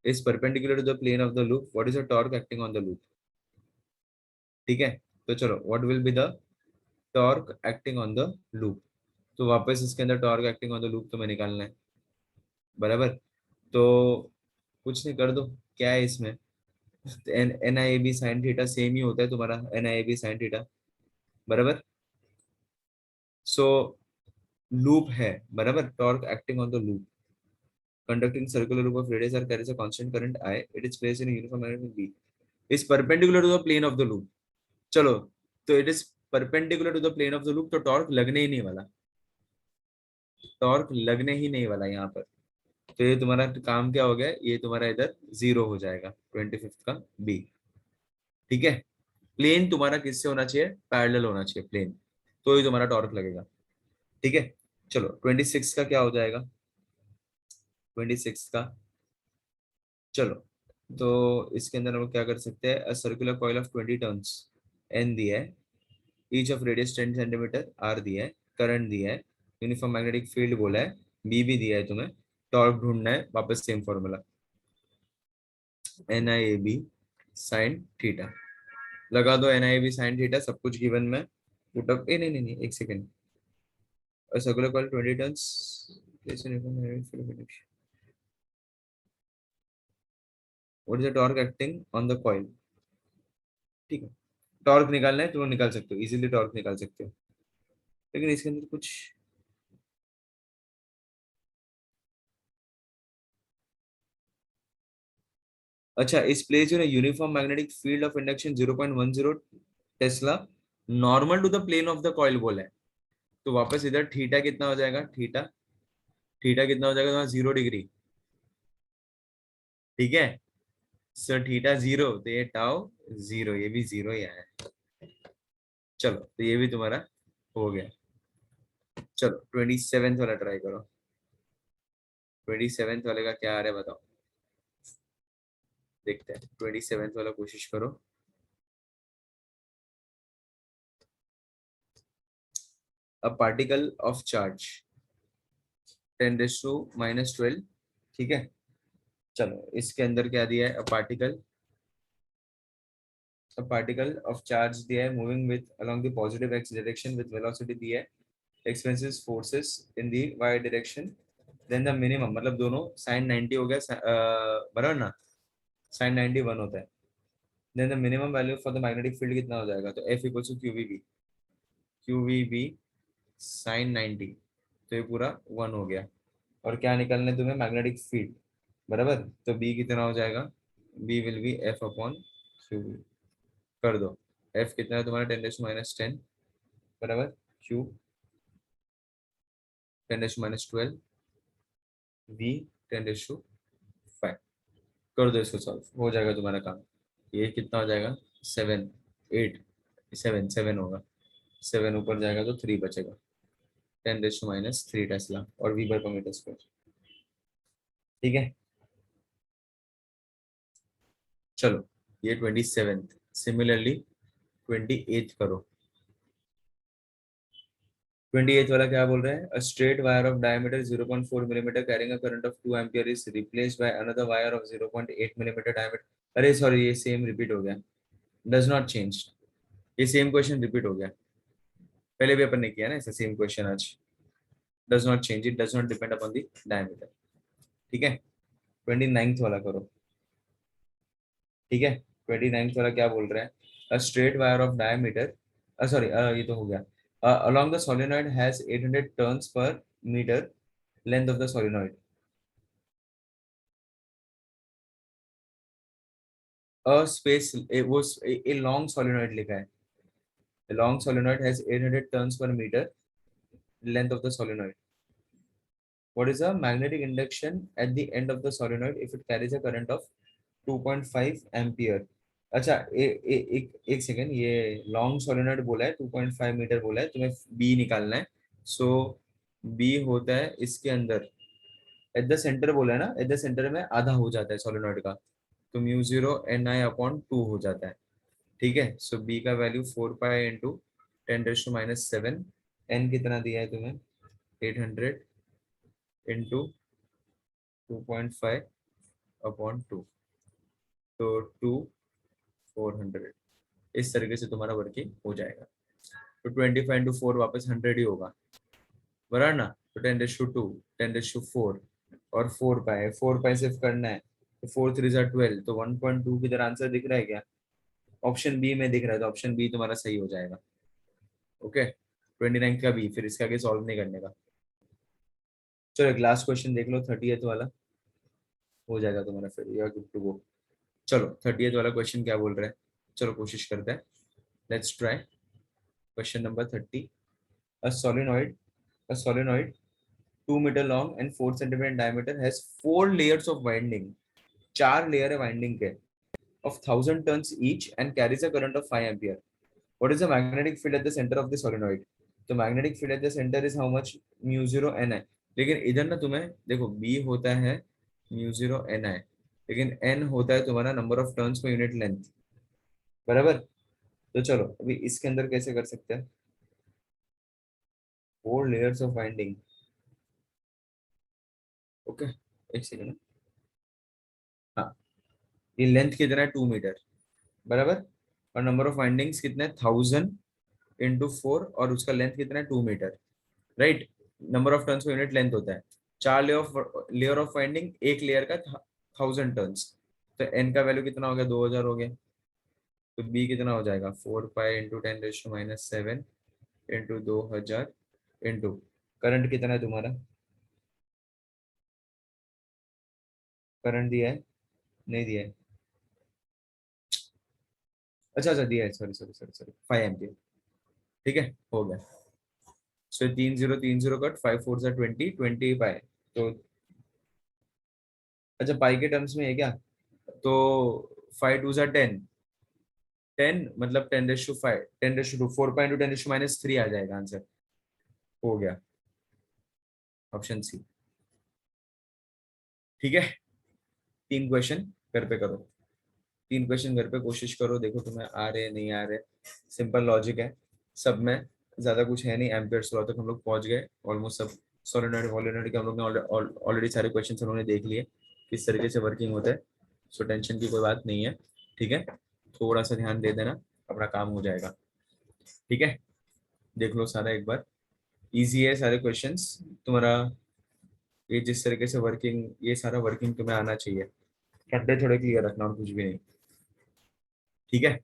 Is perpendicular to the plane of the loop. What is the torque acting on the loop? ठीक है, तो चलो, what will be the torque acting on the loop? तो वापस इसके अंदर torque acting on the loop तुम्हें निकालना है, बराबर। तो कुछ नहीं, कर दो। क्या है इसमें, N I A B sine theta same ही होता है तुम्हारा, N I A B sine theta, बराबर। सो लूप है, बराबर, torque acting on the loop, conducting circular loop of radius r carries a constant current I. It is placed in a uniform magnetic B. Is perpendicular to the plane of the loop. चलो, तो it is perpendicular to the plane of the loop, तो टॉर्क लगने ही नहीं वाला, टॉर्क लगने ही नहीं वाला यहाँ पर। तो ये तुम्हारा काम क्या हो गया, ये तुम्हारा इधर 0 हो जाएगा, 25th का बी। ठीक है, प्लेन तुम्हारा किससे होना चाहिए, पैरेलल होना चाहिए प्लेन, तो ही तुम्हारा टॉर्क लगेगा। ठीक है, चलो 26 का क्या हो जाएगा, 26 का, चलो। तो इसके अंदर हम क्या कर सकते हैं, a circular coil of 20 turns, N दिया है, each of radius 10 centimetre, R दिया है, करंट दिया है, यूनिफॉर्म मैग्नेटिक फील्ड बोला है, बी भी दिया है तुम्हें, टॉर्क ढूंढना है, वापस same formula, N I A B sine theta. लगा दो N I A B sine theta, सब कुछ गिवन में पुट अप, ए नहीं नहीं नहीं, एक second. A circular coil 20 turns, what is the torque acting on the coil. ठीक है, टॉर्क निकालना है तो वो निकाल सकते हो इजीली, टॉर्क निकाल सकते हो, लेकिन इसके अंदर कुछ, अच्छा, is place in uniform magnetic field of induction 0.10 tesla normal to the plane of the coil बोला है। तो वापस इधर थीटा कितना हो जाएगा, थीटा, थीटा कितना हो जाएगा तुम्हारा, 0 डिग्री। ठीक है, सो थीटा 0, तो ये टाउ 0, ये भी 0 ही आया है। चलो, तो ये भी तुम्हारा हो गया। चलो 27th वाला ट्राई करो, 27th वाले का क्या आ रहा है बताओ, देखते हैं। 27th वाला कोशिश करो। अ पार्टिकल ऑफ चार्ज 10⁻⁻12, ठीक है। चलो, इसके अंदर क्या दिया है, a particle of charge दिया है, moving with along the positive x direction with velocity दिया है, experiences forces in the y direction, then the minimum, मतलब दोनों sin 90 हो गया, बराबर ना, sin 90 1 होता है, then the minimum value for the magnetic field कितना हो जाएगा, तो F equals to QVB sin 90, तो ये पूरा 1 हो गया। और क्या निकालना है तुम्हें, मैग्नेटिक फील्ड, बराबर। तो B कितना हो जाएगा, B will be F upon Q, कर दो। F कितना है तुम्हारा, 10⁻10, बराबर, Q 10⁻12, V 10⁻5। कर दो इसको सॉल्व, हो जाएगा तुम्हारा काम। ये कितना हो जाएगा, 7 8, 7 7 होगा, 7 ऊपर जाएगा तो 3 बचेगा, 10⁻³ टेस्ला और वी पर मीटर स्क्वायर। ठीक है, चलो ये 27th, सिमिलरली 28th करो। 28th वाला क्या बोल रहा है? A straight wire of diameter 0.4 millimetre carrying a current of 2 ampere is replaced by another wire of 0.8 millimetre diameter. अरे सॉरी, ये सेम रिपीट हो गया, डज नॉट चेंज। ये सेम क्वेश्चन रिपीट हो गया, पहले भी अपन ने किया ना ऐसा सेम क्वेश्चन आज। Does not change, it does not depend upon the diameter. ठीक है, 29th वाला करो। ठीक है, 29th वाला क्या बोल रहा है? A straight wire of diameter, sorry ये तो हो गया। along the solenoid has 800 turns per meter length of the solenoid. A space a long solenoid लिखा है। A long solenoid has 800 turns per meter length of the solenoid. What is the magnetic induction at the end of the solenoid if it carries a current of 2.5 ampere? अच्छा एक सेकेंड, ये लॉन्ग सोलेनोइड बोला है, 2.5 मीटर बोला है, तुम्हें बी निकालना है। सो बी होता है इसके अंदर, एट द सेंटर बोला है ना, एट द सेंटर में आधा हो जाता है सोलेनोइड का, तो म्यू जीरो एन आई अपॉन टू हो जाता है। ठीक है, सो बी का वैल्यू 4 पाई इंटू 10⁻⁷। एन कितना दिया है तुम्हें? 800 इंटू 2.5 अपॉन टू, तो 400। इस तरीके से तुम्हारा वर्किंग हो जाएगा। तो 25 इंटू 4 वापस 100 ही होगा, बराबर ना? तो 10⁻², 10⁻4 और 4 पाई, 4 पाई सिर्फ करना है, तो 4 3 12, तो 1.2 की तरह आंसर दिख रहा है क्या? ऑप्शन बी में दिख रहा है, तो ऑप्शन बी तुम्हारा सही हो जाएगा। ओके, 29 का बी, फिर इसका आगे सॉल्व नहीं करने का। चलो एक लास्ट क्वेश्चन देख लो, 30th वाला हो जाएगा तुम्हारा, फिर you are good to go. चलो 30th वाला क्वेश्चन क्या बोल रहा है, चलो कोशिश करते हैं, let's try. Question number 30। A solenoid, a solenoid 2 metre long and 4 centimetre diameter has 4 layers of winding. 4 layer है वाइंडिंग के, of 1000 turns each and carries a current of 5 ampere. What is the magnetic field at the center of the solenoid? तो magnetic field at the center is how much? mu 0 n I। लेकिन इधर ना तुम्हें देखो, B होता है mu 0 n I, लेकिन n होता है तुम्हारा number of turns per unit length, बराबर? तो चलो अभी इसके अंदर कैसे कर सकते हैं? 4 लेयर्स ऑफ वाइंडिंग। ओके, एक सेकेंड। हाँ, ये लेंथ कितना है? 2 मीटर, बराबर? और नंबर ऑफ वाइंडिंग्स कितना है? 1000 इंटू 4, और उसका लेंथ कितना है? 2 metre, right? Number of turns per unit length होता है। 4 लेयर ऑफ वाइंडिंग, एक लेयर का 1000 टर्न्स, तो एन का वैल्यू कितना हो गया? 2000 हो गया। तो बी कितना हो जाएगा? 4 pi into 10⁻⁷ into 2000 into current कितना है तुम्हारा? करंट दिया है? नहीं दिया है? अच्छा अच्छा, दिया है, sorry sorry sorry sorry, 5 ampere. ठीक है, हो गया। सो 30 30 कट, 5 4 20, 20 पाई। तो अच्छा, पाई के टर्म्स में है क्या? तो 5 2 10, 10 मतलब 10⁻5, 10⁻2, 4 पाई इंटू 10⁻³ आ जाएगा आंसर। हो गया, ऑप्शन सी। ठीक है, 3 क्वेश्चन घर पे करो, 3 क्वेश्चन घर पे कोशिश करो, देखो तुम्हें आ रहे नहीं आ रहे। सिंपल लॉजिक है सब में, ज्यादा कुछ है नहीं। एम्पियर्स लॉ तक हम लोग पहुंच गए ऑलमोस्ट सब। सोलेनोइड वोलेनोइड के हम लोग ने ऑलरेडी सारे क्वेश्चन उन्होंने देख लिए किस तरीके से वर्किंग होता है। सो टेंशन की कोई बात नहीं है। ठीक है, थोड़ा सा ध्यान दे देना, अपना काम हो जाएगा। ठीक है, देख लो सारा एक बार, इजी है सारे क्वेश्चंस तुम्हारा। ये जिस तरीके से वर्किंग, ये सारा वर्किंग तुम्हें आना चाहिए। फंडे थोड़े क्लियर रखना और कुछ भी नहीं। ठीक है,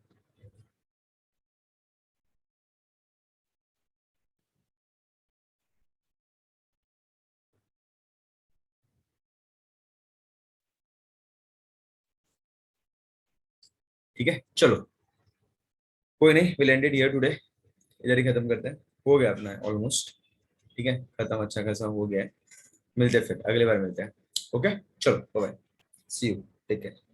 ठीक है, चलो कोई नहीं, will and it here today. इधर ही खत्म करते हैं, हो गया अपना ऑलमोस्ट। ठीक है, खत्म अच्छा खासा हो गया है। मिलते हैं फिर, अगली बार मिलते हैं। ओके, चलो bye, see you, take care.